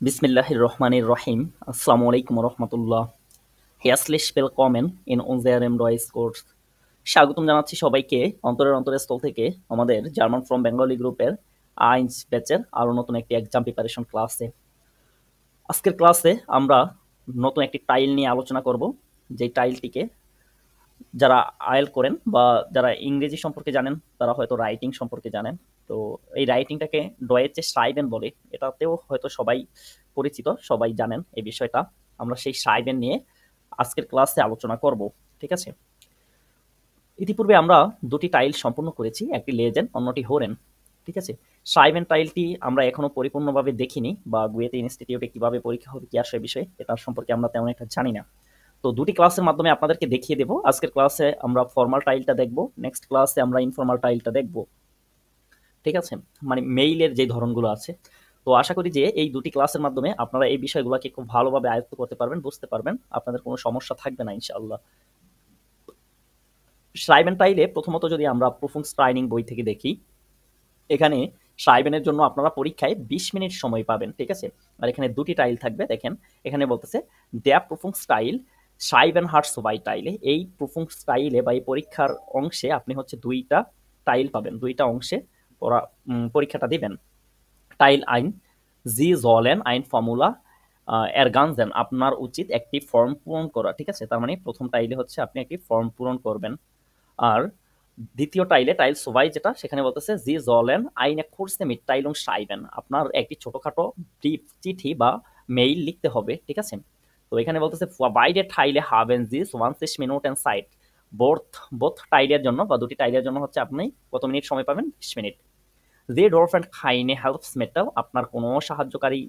Bismillahirrahmanirrahim. Assalamualaikum warahmatullah. Herzlich willkommen in unserem Deutschkurs. স্বাগতম জানাচ্ছি সবাইকে অন্তরের অন্তরস্থল থেকে আমাদের জার্মান ফ্রম বেঙ্গলি গ্রুপের আইনস ব্যাচের আরও নতুন একটি এক্সাম প্রিপারেশন ক্লাসে। আজকের ক্লাসে আমরা নতুন একটি টাইল নিয়ে আলোচনা করব, যে টাইলটিকে যারা আয়েল করেন বা যারা ইংরেজি সম্পর্কে জানেন তারা হয়তো রাইটিং সম্পর্কে জানেন। তো এই রাইটিংটাকে ডয়েচে শ্রাইবেন বলে, এটাতেও হয়তো সবাই পরিচিত, সবাই জানেন এই বিষয়টা। আমরা সেই শ্রাইবেন নিয়ে আজকের ক্লাসে আলোচনা করব, ঠিক আছে। ইতিপূর্বে আমরা দুটি টাইল সম্পূর্ণ করেছি, একটি লেজেন, অন্যটি হোরেন, ঠিক আছে। শ্রাইবেন টাইলটি আমরা এখনো পরিপূর্ণভাবে দেখিনি, বা গুয়েতে ইনস্টিটিউটে কিভাবে পরীক্ষা হবে কি আসে বিষয়ে এটার সম্পর্কে আমরা তেমন একটা জানি না। তো দুটি ক্লাসের মাধ্যমে আপনাদেরকে দেখিয়ে দেব। আজকের ক্লাসে আমরা ফর্মাল টাইলটা দেখব, নেক্সট ক্লাসে আমরা ইনফর্মাল টাইলটা দেখব, ঠিক আছে, মানে মেইলের যে ধরনগুলো আছে। তো আশা করি যে এই দুটি ক্লাসের মাধ্যমে আপনারা এই বিষয়গুলোকে খুব ভালোভাবে আয়ত্ত করতে পারবেন, বুঝতে পারবেন, আপনাদের কোনো সমস্যা থাকবে না ইনশাআল্লাহ। শ্রাইবেন টাইলে প্রথমত যদি আমরা প্রফুংস ট্রাইনিং বই থেকে দেখি, এখানে শ্রাইবেনের জন্য আপনারা পরীক্ষায় 20 মিনিট সময় পাবেন, ঠিক আছে। আর এখানে দুটি টাইল থাকবে, দেখেন এখানে বলতেছে দ্য প্রফুংস টাইল শ্রাইবেন হার্টস বাই টাইলে। এই প্রফুংস টাইলে বা এই পরীক্ষার অংশে আপনি হচ্ছে দুইটা টাইল পাবেন, দুইটা অংশে পরীক্ষাটা দিবেন। টাইল আইন জি জলেন আইন ফর্মুলা এর গানজেন, আপনার উচিত একটি ফর্ম পূরণ করা, ঠিক আছে। তার মানে প্রথম টাইলে হচ্ছে আপনি একটি ফর্ম পূরণ করবেন। আর দ্বিতীয় টাইলে টাইল সোভাই যেটা, সেখানে বলতেছে জি জলেন আইনে কোর্সে মিট টাইলং সাইবেন, আপনার একটি ছোটখাটো ব্রিফ চিঠি বা মেইল লিখতে হবে, ঠিক আছে। তো এখানে বলতেছে বাইরে টাইলে হাবেন জি 20 মিনিট এন্ড সাইট, বোথ বোথ টাইলের জন্য বা দুটি টাইলের জন্য হচ্ছে আপনি কত মিনিট সময় পাবেন? 20 মিনিট। যে ডোরফ্রেন্ড খাইনে হেল্পস মেটাল, আপনার কোনো সাহায্যকারী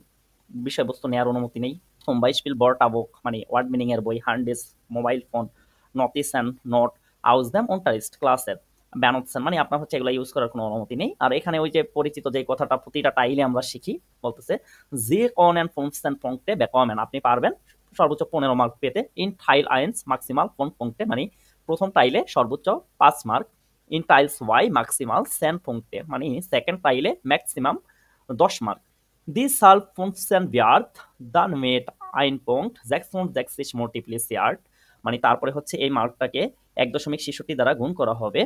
বিষয়বস্তু নেওয়ার অনুমতি নেই। হোম বাইশপিল বর্ট আবক, মানে ওয়ার্ড মিনিং এর বই, হান্ডেস, মোবাইল ফোন, নটিস অ্যান্ড নোট আউস দ্যাম অন্টারিস্ট ক্লাসের ব্যানটসেন, মানে আপনার হচ্ছে এগুলো ইউজ করার কোনো অনুমতি নেই। আর এখানে ওই যে পরিচিত যে কথাটা প্রতিটা টাইলে আমরা শিখি, বলতেছে যে কন অ্যান্ড ফোনসেন পংক্টে বেকমেন, আপনি পারবেন সর্বোচ্চ 15 মার্ক পেতে। ইন টাইল আইন্স ম্যাক্সিমাল কোন পংক্টে, মানে প্রথম টাইলে সর্বোচ্চ 5 মার্ক। ইন টাইলস ওয়াই ম্যাক্সিমাল 10 পংক্টে, মানে সেকেন্ড টাইলে maximum 10 mark. Die Zahl 15 wird dann mit 1.666 multipliziert, মানে তারপরে হচ্ছে এই মার্কটাকে 1.66 দ্বারা গুণ করা হবে।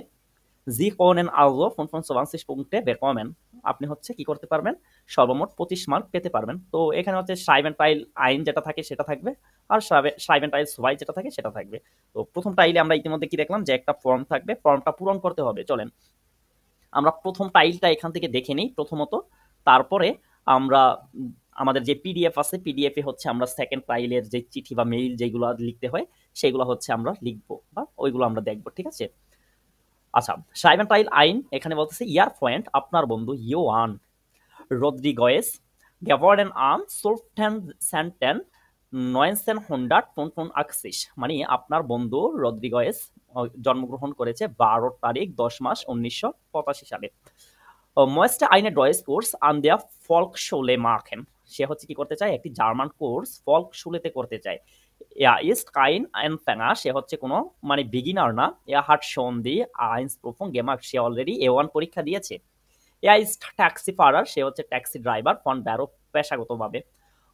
জি কোনেন আলজো 25 punkte bekommen, আপনি হচ্ছে কি করতে পারবেন? সর্বমোট 25 মার্ক পেতে পারবেন। তো এখানে হচ্ছে শ্রাইবেন টাইল আইন যেটা থাকে সেটা থাকবে, আর শ্রাইবেন টাইল সোয়াই যেটা থাকে সেটা থাকবে। তো প্রথম টাইলে আমরা ইতিমধ্যে কি দেখলাম, যে একটা ফর্ম থাকবে, ফর্মটা পূরণ করতে হবে। চলেন আমরা প্রথম টাইলটা এখান থেকে দেখে নিই প্রথমত, তারপরে আমরা আমাদের যে পিডিএফ আছে, পিডিএফ এ হচ্ছে আমরা সেকেন্ড টাইলের যে চিঠি বা মেইল যেগুলো লিখতে হয় সেগুলো হচ্ছে আমরা লিখবো বা ওইগুলো আমরা দেখবো, ঠিক আছে। আচ্ছা, শ্রাইবেন টাইল আইন এখানে বলতেছে ইয়ার পয়েন্ট, আপনার বন্ধু ইয়োয়ান রদ্রিগয়েস গেভার্ডেন আম সোলফটেন সেন্টেন 1985, মানে আপনার বন্ধু রদ্রিগয়েস জন্মগ্রহণ করেছে 12 তারিখ 10 মাস 1985 সালে। ময়েস্টে আইনে ডয়েস কোর্স আন দেয়া ফল্কশোলে মার্কেন, সে হচ্ছে কি করতে চায়, একটি জার্মান কোর্স ফল্কশুলেতে করতে চায়। ইস্ট কাইন আইনফ্যাঙ্গা, সে হচ্ছে কোনো মানে বিগিনার না। হাট শোন দি আইন্স প্রোফং গেমার্ক, সে অলরেডি A1 পরীক্ষা দিয়েছে। ইস্ট ট্যাক্সি ফারার, সে হচ্ছে ট্যাক্সি ড্রাইভার ফন ব্যারো পেশাগতভাবে।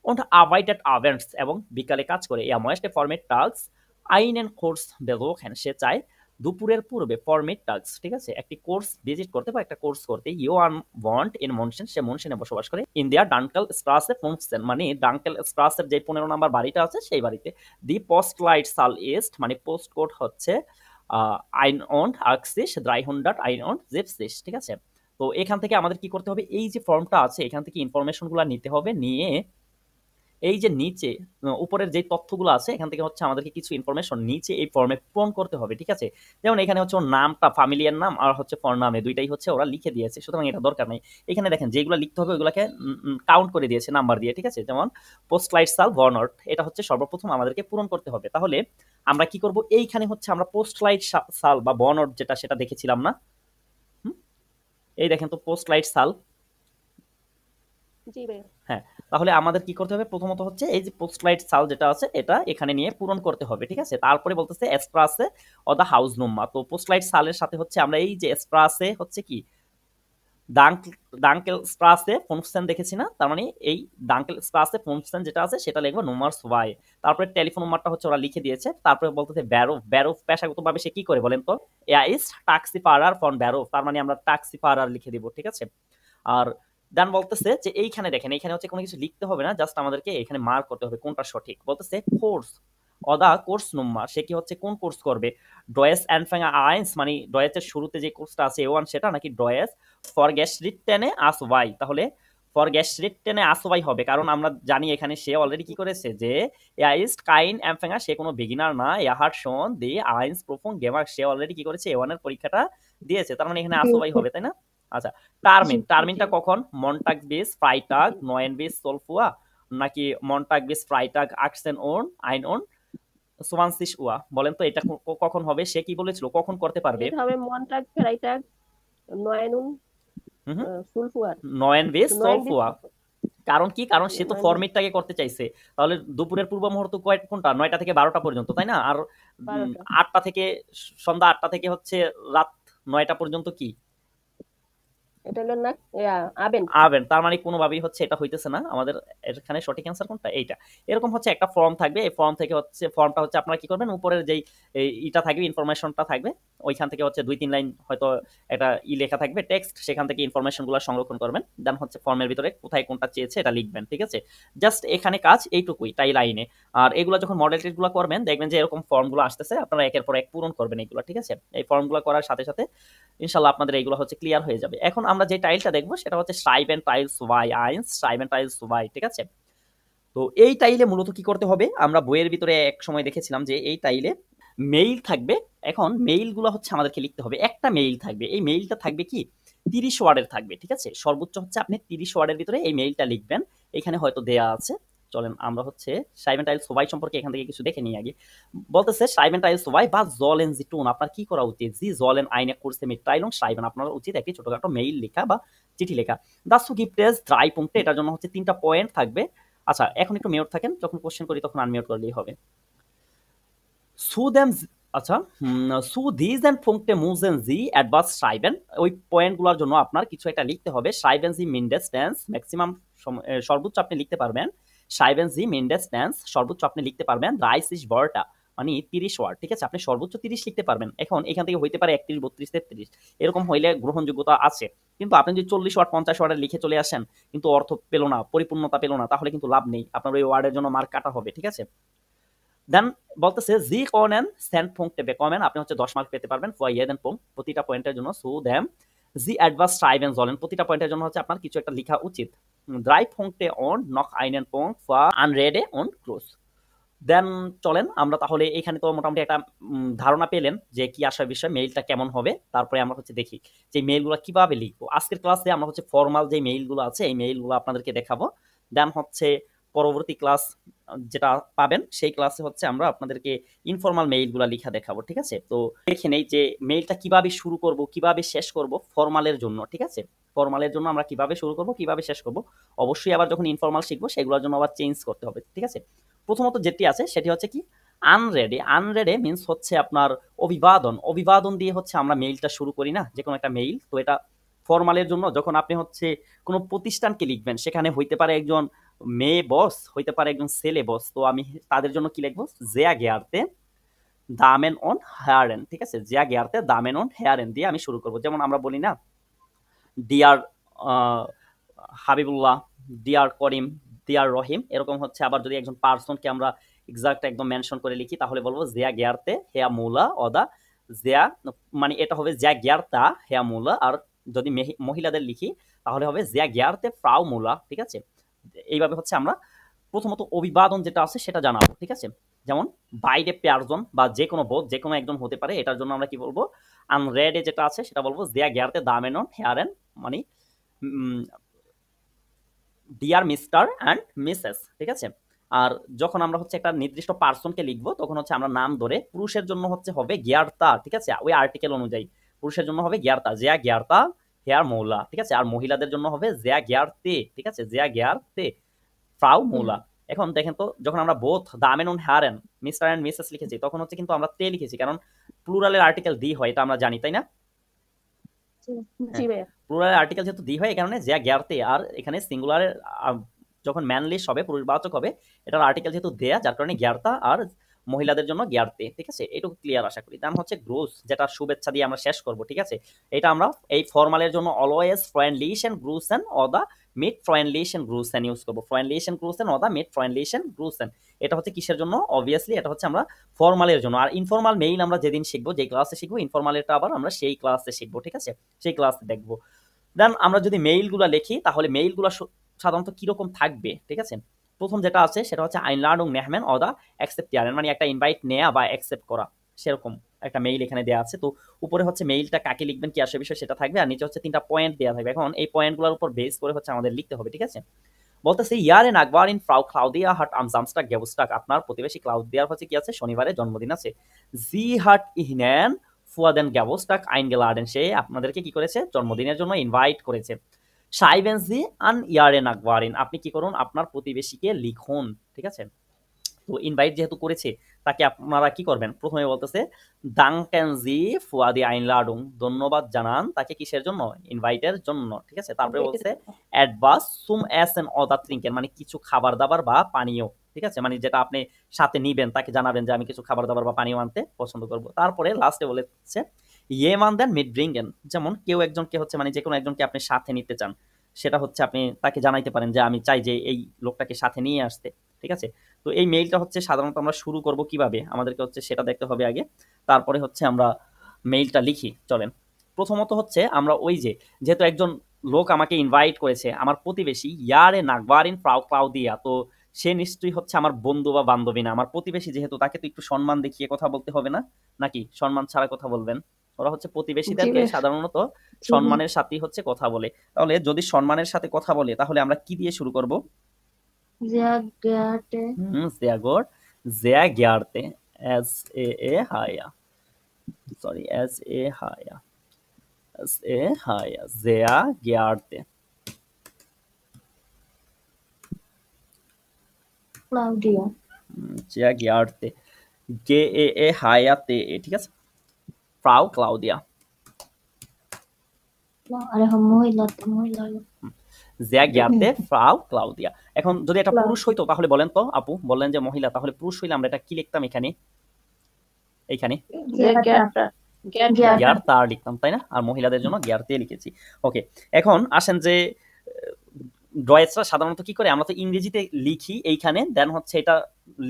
und arbeitet abends, এবং বিকালে কাজ করে। ময়েস্টে ফর্মেট টাস্ক আইনেন কোর্স বেজোখেন, সে চায় দুপুরের পূর্বে ফর্মেট টাস্ক, ঠিক আছে, একটি কোর্স ভিজিট করতে বা একটা কোর্স করতে। ইউয়ান ওয়ান্ট ইন মনসেন, সে মনসেনে বসবাস করে। ইন্ডিয়া ডানকেল স্ট্রাসে 15, মানে ডানকেল স্ট্রাসের যে 15 নম্বর বাড়িটা আছে সেই বাড়িতে। দি পোস্ট লাইট সাল ইস্ট, মানে পোস্ট কোড হচ্ছে আইন অন আকসিস 300 আইন অন জিপসিস, ঠিক আছে। তো এখান থেকে আমাদের কি করতে হবে, এই যে ফর্মটা আছে এখান থেকে ইনফরমেশনগুলো নিতে হবে, নিয়ে এই যে নিচে উপরের যে তথ্যগুলো আছে এখান থেকে হচ্ছে আমাদেরকে কিছু ইনফরমেশন নিচে এই ফর্মে পূরণ করতে হবে, ঠিক আছে। যেমন এখানে হচ্ছে ওর নামটা, ফ্যামিলিয়ার নাম আর হচ্ছে ফরনামে, দুইটাই হচ্ছে ওরা লিখে দিয়েছে, সুতরাং এটা দরকার নেই। এখানে দেখেন যেগুলো লিখতে হবে ওইগুলোকে কাউন্ট করে দিয়েছে নাম্বার দিয়ে, ঠিক আছে। যেমন পোস্ট লাইট সাল বর্নট, এটা হচ্ছে সর্বপ্রথম আমাদেরকে পূরণ করতে হবে। তাহলে আমরা কি করব, এইখানে হচ্ছে আমরা পোস্ট লাইট সাল বা বর্নট যেটা সেটা দেখেছিলাম না, এই দেখেন তো পোস্ট লাইট সাল। জি ভাইয়া। হ্যাঁ, তাহলে আমাদের কি করতে হবে, প্রথমত হচ্ছে এই যে পোস্টলাইট সাল যেটা আছে এটা এখানে নিয়ে পূরণ করতে হবে, ঠিক আছে। তারপরে বলতেছে এসপ্রাসে অদা হাউস নুম্মা, তো পোস্টলাইট সালের সাথে হচ্ছে আমরা এই যে এসপ্রাসে হচ্ছে কি ডাঙ্কেল স্ট্রাসে 15 দেখেছি না, তার মানে এই ডাঙ্কেল স্ট্রাসে 15 যেটা আছে সেটা লিখবো নোমার্স ওয়াই। তারপরে টেলিফোন নাম্বারটা হচ্ছে ওরা লিখে দিয়েছে। তারপরে বলতেছে ব্যারোফ। ব্যারোফ পেশাগতভাবে সে কি করে বলেন তো? ইস্ট ট্যাক্সি পারার ফ্রম ব্যারোফ। তার মানে আমরা ট্যাক্সি পারার লিখে দিব, ঠিক আছে। আর দেন বলতেছে যে এইখানে দেখেন, এইখানে হচ্ছে কোনো কিছু লিখতে হবে না, জাস্ট আমাদেরকে এখানে মার্ক করতে হবে কোনটা সঠিক। বলতেছে কোর্স অদা কোর্স নাম্বার, সে কি হচ্ছে কোন কোর্স করবে? ডয়েস অ্যানফ্যাঙ্গা আইন্স, মানে ডয়েসের শুরুতে যে কোর্সটা আছে এ ওয়ান সেটা, নাকি ডয়েস ফর গ্যাস্ট্রিটেনে আস ওয়াই? তাহলে ফর গ্যাস্ট্রিটেনে আস ওয়াই হবে, কারণ আমরা জানি এখানে সে অলরেডি কি করেছে যে ইস্ট কাইন অ্যামফ্যাঙ্গা, সে কোনো বিগিনার না, ইয়াহার শোন দি আইন্স প্রোফং গেমার, সে অলরেডি কি করেছে এ ওয়ানের পরীক্ষাটা দিয়েছে, তার মানে এখানে আস ওয়াই হবে, তাই না? আচ্ছা, টার্মিন, টার্মিনটা কখন? মন্টাগ বিস ফ্রাইটাগ নয়েন বিস সোলফুয়া, নাকি মন্টাগ বিস ফ্রাইটাগ আক্সেন ওন আইন ওন সোয়ানসিস উয়া? বলেন তো এটা কখন হবে? সে কি বলেছিল কখন করতে পারবে? এটা হবে মন্টাগ ফ্রাইটাগ নয়নুন সুলফুয়ার নয়েন বিস নয়েন বিশ সোলফুয়া। কারণ কি? কারণ সে তো নয়েন বিশ ফরম্যাটটাকে করতে চাইছে। তাহলে দুপুরের পূর্ব মুহূর্ত কোনটা? 9টা থেকে 12টা পর্যন্ত, তাই না? আর 12টা 8টা থেকে সন্ধ্যা 8টা থেকে হচ্ছে রাত 9টা পর্যন্ত কি? এটা হলো না আবেন। আবেন। তার মানে কোনোভাবেই হচ্ছে এটা হইতেছে না। আমাদের এখানে সঠিক অ্যান্সার কোনটা? এইটা। এরকম হচ্ছে একটা ফর্ম থাকবে। এই ফর্ম থেকে হচ্ছে, ফর্মটা হচ্ছে আপনারা কি করবেন, উপরের যেই ইটা থাকবে, ইনফরমেশনটা থাকবে, ওইখান থেকে হচ্ছে 2-3 লাইন হয়তো একটা লেখা থাকবে টেক্সট, সেখান থেকে ইনফরমেশনগুলো সংরক্ষণ করবেন। দেন হচ্ছে ফর্মের ভিতরে কোথায় কোনটা চেয়েছে এটা লিখবেন, ঠিক আছে? জাস্ট এখানে কাজ এইটুকুই, তাই লাইনে। আর এগুলো যখন মডেল টেস্টগুলো করবেন দেখবেন যে এরকম ফর্মগুলো আসতেছে, আপনারা একের পর এক পূরণ করবেন এগুলো, ঠিক আছে? এই ফর্মগুলো করার সাথে সাথে ইনশাল্লাহ আপনাদের এইগুলো হচ্ছে ক্লিয়ার হয়ে যাবে। এখন আমরা যে টাইলটা দেখবো সেটা হচ্ছে schreiben টাইলস ওয়াই আইন্স, schreiben টাইলস ওয়াই, ঠিক আছে? তো এই টাইলে মূলত কি করতে হবে? আমরা বইয়ের ভিতরে এক সময় দেখেছিলাম যে এই টাইলে মেইল থাকবে। এখন মেইলগুলো হচ্ছে আমাদেরকে লিখতে হবে। একটা মেইল থাকবে, এই মেইলটা থাকবে কি 30 ওয়ার্ডের থাকবে, ঠিক আছে? সর্বোচ্চ হচ্ছে আপনি 30 ওয়ার্ডের ভিতরে এই মেইলটা লিখবেন। এখানে হয়তো দেয়া আছে, চলেন আমরা হচ্ছে schreiben টাইলস ওয়াই সম্পর্কে এখান থেকে কিছু দেখে নিই আগে। বলতেছে schreiben টাইলস ওয়াই বা sollen Sie tun, আপনার কি করা উচিত? Sie sollen eine kurze Mitteilung schreiben, আপনার উচিত একটি ছোটখাটো মেইল লেখা বা চিঠি লেখা। Dazu gibt es 3 Punkte, এটার জন্য হচ্ছে 3টা পয়েন্ট থাকবে। আচ্ছা, এখন একটু মিউট থাকেন, যখন কোশ্চেন করি তখন আনমিউট করলেই হবে। Zu dem, আচ্ছা, zu diesen Punkte müssen Sie etwas schreiben, ওই পয়েন্টগুলোর জন্য আপনার কিছু একটা লিখতে হবে। schreiben Sie mindestens, ম্যাক্সিমাম সর্বোচ্চ আপনি লিখতে পারবেন। schreiben Sie mindestens, সর্বোচ্চ আপনি লিখতে পারবেন 30 ওয়ার্ডটা, মানে 30 ওয়ার্ড, ঠিক আছে? আপনি সর্বোচ্চ 30 লিখতে পারবেন। এখন এখান থেকে হইতে পারে 31, 32, 33, এরকম হইলে গ্রহণযোগ্যতা আছে। কিন্তু আপনি যদি 40 ওয়ার্ড 50 ওয়ার্ডে লিখে চলে আসেন, কিন্তু অর্থ পেল না, পরিপূর্ণতা পেল না, তাহলে কিন্তু লাভ নেই, আপনার ওই ওয়ার্ডের জন্য মার্ক কাটা হবে, ঠিক আছে? দেন বলতেছে জি কনেন সেন্ট পয়েন্ট বেকমেন, আপনি হচ্ছে 10 মার্ক পেতে পারবেন ফর ইয়েদেন পয়েন্ট, প্রতিটা পয়েন্টের জন্য। সো দেম জি অ্যাডভান্স ট্রাইবেন জলেন, প্রতিটা পয়েন্টের জন্য হচ্ছে আপনার কিছু একটা লেখা উচিত। ড্রাই পয়েন্টে অন নক আইনেন পয়েন্ট ফর আনরেডে অন ক্লোজ। দেন চলেন আমরা তাহলে, এখানে তো মোটামুটি একটা ধারণা পেলেন যে কি আসার বিষয়, মেইলটা কেমন হবে। তারপরে আমরা হচ্ছে দেখি যে মেইলগুলো কিভাবে লিখবো। আজকের ক্লাসে আমরা হচ্ছে ফর্মাল যে মেইলগুলো আছে এই মেইলগুলো আপনাদেরকে দেখাবো। দেন হচ্ছে পরবর্তী ক্লাস যেটা পাবেন সেই ক্লাসে হচ্ছে আমরা আপনাদেরকে ইনফর্মাল মেইলগুলো লিখা দেখাবো, ঠিক আছে? তো দেখে নেই যে মেইলটা কিভাবে শুরু করব, কিভাবে শেষ করব ফর্মালের জন্য, ঠিক আছে? ফর্মালের জন্য আমরা কিভাবে শুরু করব, কিভাবে শেষ করব, অবশ্যই আবার যখন ইনফর্মাল শিখবো সেগুলোর জন্য আবার চেঞ্জ করতে হবে, ঠিক আছে? প্রথমত যেটি আছে সেটি হচ্ছে কি আনরেডে। আনরেডে মিন্স হচ্ছে আপনার অভিবাদন। অভিবাদন দিয়ে হচ্ছে আমরা মেইলটা শুরু করি না, যে কোনো একটা মেইল। তো এটা ফর্মালের জন্য যখন আপনি হচ্ছে কোনো প্রতিষ্ঠানকে লিখবেন, সেখানে হইতে পারে একজন মেয়ে বস, হইতে পারে একজন ছেলে বস, তো আমি তাদের জন্য কি লিখবো? জেয়া গেয়ারতে দামেন অন হেয়ারেন, ঠিক আছে? জেয়া গেয়ারতে দামেন অন হেয়ারেন দিয়ে আমি শুরু করব। যেমন আমরা বলি না ডিয়ার হাবিবুল্লাহ, ডিয়ার করিম, ডিয়ার রহিম, এরকম হচ্ছে। আবার যদি একজন পার্সনকে আমরা এক্সাক্ট একদম মেনশন করে লিখি তাহলে বলবো জিয়া গিয়ারতে হেয়া মৌলা অদা জিয়া, মানে এটা হবে জিয়া গিয়ারতা হেয়া মৌলা। আর যদি মহিলাদের লিখি তাহলে হবে জিয়া গিয়ারতে ফ্রাউ মৌলা, ঠিক আছে? এইভাবে হচ্ছে আমরা প্রথমত অভিবাদন যেটা আছে সেটা জানাবো, ঠিক আছে? যেমন বাইরে পেয়ারজন বা যে কোনো বোধ, যে কোনো একজন হতে পারে, এটার জন্য আমরা কি বলবো? আনরেডে যেটা আছে সেটা বলবো জিয়া গিয়ারতে দামেনন হেয়ারেন, মানে ডিয়ার মিস্টার অ্যান্ড মিসেস, ঠিক আছে? আর যখন আমরা হচ্ছে একটা নির্দিষ্ট পার্সনকে লিখবো তখন হচ্ছে আমরা নাম ধরে, পুরুষের জন্য হচ্ছে হবে গিয়ারতা, ঠিক আছে? ওই আর্টিকেল অনুযায়ী পুরুষের জন্য হবে গিয়ারতা, জিয়া গিয়ারতা হেয়ার মৌলা, ঠিক আছে? আর মহিলাদের জন্য হবে জিয়া গিয়ারতে, ঠিক আছে? জিয়া গিয়ারতে ফ্রাউ মৌলা। এখন দেখেন তো, যখন আমরা বোথ দামেন অন হ্যারেন মিস্টার অ্যান্ড মিসেস লিখেছি তখন হচ্ছে কিন্তু আমরা তে লিখেছি, কারণ প্লুরালের আর্টিকেল দি হয়, এটা আমরা জানি, তাই না? জি ভাইয়া। প্লুরাল আর্টিকেল যেহেতু দি হয় এই কারণে যা গ্যারতে, আর এখানে সিঙ্গুলারের যখন ম্যানলিশ হবে পুরুষবাচক হবে, এটার আর্টিকেল যেহেতু দেয়া যার কারণে গ্যারতা, আর মহিলাদের জন্য গ্যারতে। ঠিক আছে, এটুকু ক্লিয়ার আশা করি। দাম হচ্ছে গ্রুস, যেটা শুভেচ্ছা দিয়ে আমরা শেষ করব। ঠিক আছে, এটা আমরা এই ফর্মালের জন্য অলওয়েজ ফ্রেন্ডলিশন গ্রুসেন অদা মিট ফ্রেন্ডলিশন গ্রুসেন ইউজ করবো। ফ্রেন্ডলিশন গ্রুসেন অদা মিট ফ্রেন্ডলিশন গ্রুসেন, এটা হচ্ছে কিসের জন্য? অবভিয়াসলি এটা হচ্ছে আমরা ফর্মালের জন্য। আর ইনফর্মাল মেইল আমরা যেদিন শিখবো, যে ক্লাসে শিখবো, ইনফর্মালটা আবার আমরা সেই ক্লাসে শিখবো। ঠিক আছে, সেই ক্লাসে দেখবো। দেন আমরা যদি মেইলগুলো লিখি তাহলে মেইলগুলো সাধারণত কিরকম থাকবে? ঠিক আছে, প্রথম যেটা আছে সেটা হচ্ছে আইনলার্ডুং নেহমেন অদা অ্যাকসেপ্টিয়ারেন, মানে একটা ইনভাইট নেয়া বা অ্যাকসেপ্ট করা, সেরকম একটা মেইল এখানে দেওয়া আছে। তো উপরে হচ্ছে মেইলটা কাকে লিখবেন, কি আসে বিষয় সেটা থাকবে, আর নিচে হচ্ছে 3টা পয়েন্ট দেওয়া থাকবে। এখন এই পয়েন্টগুলোর উপর বেস করে হচ্ছে আমাদের লিখতে হবে। ঠিক আছে, বলতেছে ইয়ারে নাগবার ইন ফ্রাউ ক্লাউদিয়া হাট আম জামস্টাক গেবুস্টাক, আপনার প্রতিবেশী ক্লাউদিয়ার হচ্ছে কি আছে? শনিবারে জন্মদিন আছে। জি হাট ইহনেন ফুয়াদেন গেবুস্টাক আইনগেলাডেন, সে আপনাদেরকে কি করেছে? জন্মদিনের জন্য ইনভাইট করেছে। সাইবেন জি আন ইয়ারে নাগবারিন, আপনি কি করুন? আপনার প্রতিবেশীকে লিখুন। ঠিক আছে, তো ইনভাইট যেহেতু করেছে তাকে আপনারা কি করবেন? প্রথমে বলতেছে দাঙ্কেন জি ফুয়াদি আইনলাডুং, ধন্যবাদ জানান তাকে কিসের জন্য? ইনভাইটের জন্য। ঠিক আছে, তারপরে বলছে অ্যাডভাস সুম এসেন অদা ট্রিঙ্কেন, মানে কিছু খাবার দাবার বা পানীয়। ঠিক আছে, মানে যেটা আপনি সাথে নিবেন তাকে জানাবেন যে আমি কিছু খাবার দাবার বা পানীয় আনতে পছন্দ করব। তারপরে লাস্টে বলেছে ইয়ে মান দেন মিট ব্রিঙ্গেন, যেমন কেউ একজনকে হচ্ছে মানে যে কোনো একজনকে আপনি সাথে নিতে চান, সেটা হচ্ছে আপনি তাকে জানাইতে পারেন যে আমি চাই যে এই লোকটাকে সাথে নিয়ে আসতে। ঠিক আছে, তো এই মেইলটা হচ্ছে সাধারণত আমরা শুরু করব কিভাবে, আমাদেরকে হচ্ছে সেটা দেখতে হবে আগে, তারপরে হচ্ছে আমরা মেইলটা লিখি। চলেন, প্রথমত হচ্ছে আমরা ওই যে, যেহেতু একজন লোক আমাকে ইনভাইট করেছে, আমার প্রতিবেশী, ইয়ারে নাগবারিন ফ্রাউ ক্লাউদিয়া, তো সে নিশ্চয়ই হচ্ছে আমার বন্ধু বা বান্ধবী না, আমার প্রতিবেশী যেহেতু, তাকে তো একটু সম্মান দেখিয়ে কথা বলতে হবে না? নাকি সম্মান ছাড়া কথা বলবেন? ওরা হচ্ছে জি প্রতিবেশীদেরকে ভাইয়া। সাধারণত সম্মানের সাথেই হচ্ছে কথা বলে। তাহলে যদি সম্মানের সাথে কথা বলে তাহলে আমরা কি দিয়ে শুরু করব? Sehr geehrte, Sehr gut. Sehr geehrte. S-E-E-H-ja. Sorry, S-E-H-ja. S-E-H-ja. Sehr geehrte. Claudia, Sehr geehrte. G-E-E-H-ja-T-E, ঠিক আছে? ফ্রাউ ক্লাউদিয়া। আরে মহিলা মহিলা Sehr geehrte ফ্রাউ ক্লাউদিয়া। এখন যদি এটা পুরুষ ক্লাউডিয়া, হইতো তাহলে বলেন তো আপু, বললেন যে মহিলা, তাহলে পুরুষ হইলে আমরা এটা কি লিখতাম? এখানে এইখানে sehr geehrte, geehrte, গিয়ার তার লিখতাম, তাই না? আর মহিলাদের জন্য গিয়ার দিয়ে লিখেছি। ওকে, এখন আসেন যে ডয়েসরা সাধারণত কি করে, আমরা তো ইংরেজিতে লিখি এইখানে, দেন হচ্ছে এটা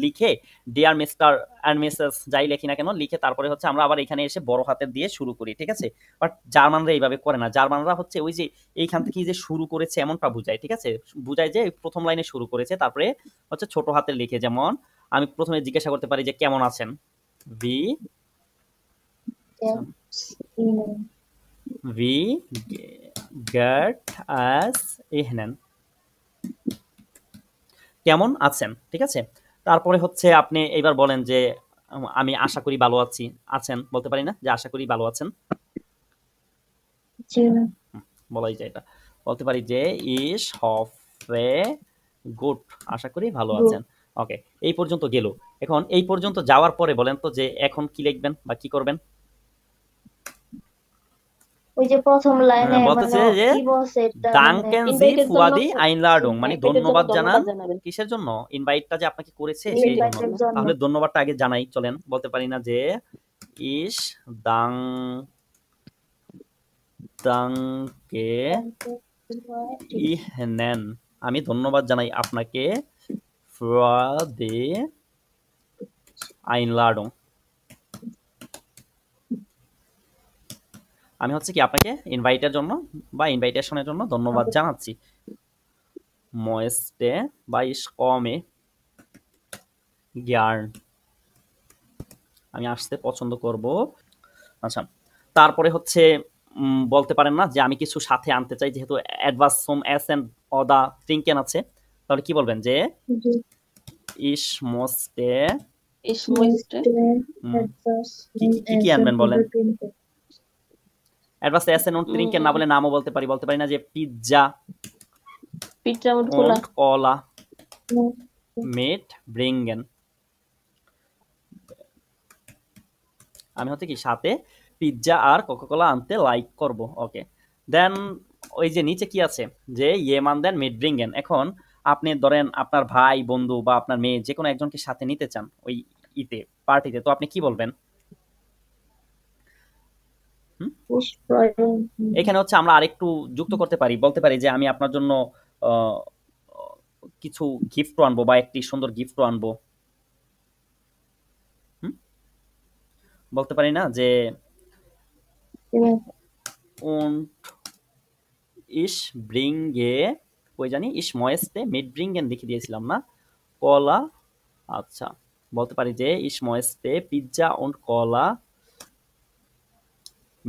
লিখে ডিয়ার মিস্টার অ্যান্ড মিসেস যাই লিখি না কেন লিখে, তারপরে হচ্ছে আমরা আবার এখানে এসে বড় হাতের দিয়ে শুরু করি। ঠিক আছে, বাট জার্মানরা এইভাবে করে না। জার্মানরা হচ্ছে ওই যে এইখান থেকে যে শুরু করেছে এমনটা বুঝায়। ঠিক আছে, বুঝায় যে প্রথম লাইনে শুরু করেছে, তারপরে হচ্ছে ছোট হাতের লিখে। যেমন আমি প্রথমে জিজ্ঞাসা করতে পারি যে কেমন আছেন, ভি Ihnen, ভি গেট আস ইহনেন, কেমন আছেন? ঠিক আছে, তারপরে হচ্ছে আপনি এইবার বলেন যে আমি আশা করি ভালো আছি। আছেন বলতে পারি না যে আশা করি ভালো আছেন? Zielen, বলাই যায়, এটা বলতে পারি যে ইস হফে গুড, আশা করি ভালো gut, আছেন। ওকে, এই পর্যন্ত গেল। এখন এই পর্যন্ত যাওয়ার পরে বলেন তো যে এখন কি লিখবেন বা কি করবেন? ওই যে প্রথম লাইনে বলতেছে মানে যে কি বলছে এটা মানে দাঙ্কেন জি ইনভাইটের জন্য ফুয়াদি আইনলাডুং, মানে ইনভাইটের জন্য ধন্যবাদ জানান। ধন্যবাদ জানাবেন। কিসের জন্য? ইনভাইটটা যে আপনাকে করেছে সেই জন্য। ইনভাইটের জন্য তাহলে ধন্যবাদটা আগে জানাই। চলেন, বলতে পারি না যে ইস দাং দাঙ্কে ইহনেন, আমি ধন্যবাদ জানাই আপনাকে ফ্রাদে আইনলাডুং, আমি হচ্ছে কি আপনাকে ইনভাইটের জন্য বা ইনভাইটেশনের জন্য ধন্যবাদ জানাচ্ছি। ময়েস্টে বা ইসকমে জ্ঞান, আমি আসতে পছন্দ করব। আচ্ছা, তারপরে হচ্ছে বলতে পারেন না যে আমি কিছু সাথে আনতে চাই, যেহেতু অ্যাডভান্স সোম এস এন্ড অদা ট্রিঙ্কেন আছে, তাহলে কি বলবেন যে ইস মোস্টে Ich möchte etwas কি আনবেন বলেন? অ্যাডভান্স এস এন্ড ট্রিঙ্কেন না বলে নামও বলতে পারি না যে pizza Pizza und Cola. und Cola mit bringen, আমি হচ্ছে কি সাথে পিৎজা আর কোকাকোলা আনতে লাইক করব। ওকে, দেন ওই যে নিচে কি আছে যে ইয়েমান দেন মিট ব্রিঙ্গেন। এখন আপনি ধরেন আপনার ভাই বন্ধু বা আপনার মেয়ে যে কোনো একজনকে সাথে নিতে চান ওই ইতে পার্টিতে, তো আপনি কি বলবেন? এখানে হচ্ছে আমরা আরেকটু যুক্ত করতে পারি, বলতে পারি যে আমি আপনার জন্য আহ, কিছু গিফটও আনবো বা একটি সুন্দর গিফটও আনবো। হুম? বলতে পারি না যে und ich bringe, ওই জানি ich möchte mitbringen লিখে দিয়েছিলাম না, কলা। আচ্ছা, বলতে পারি যে ich möchte Pizza und Cola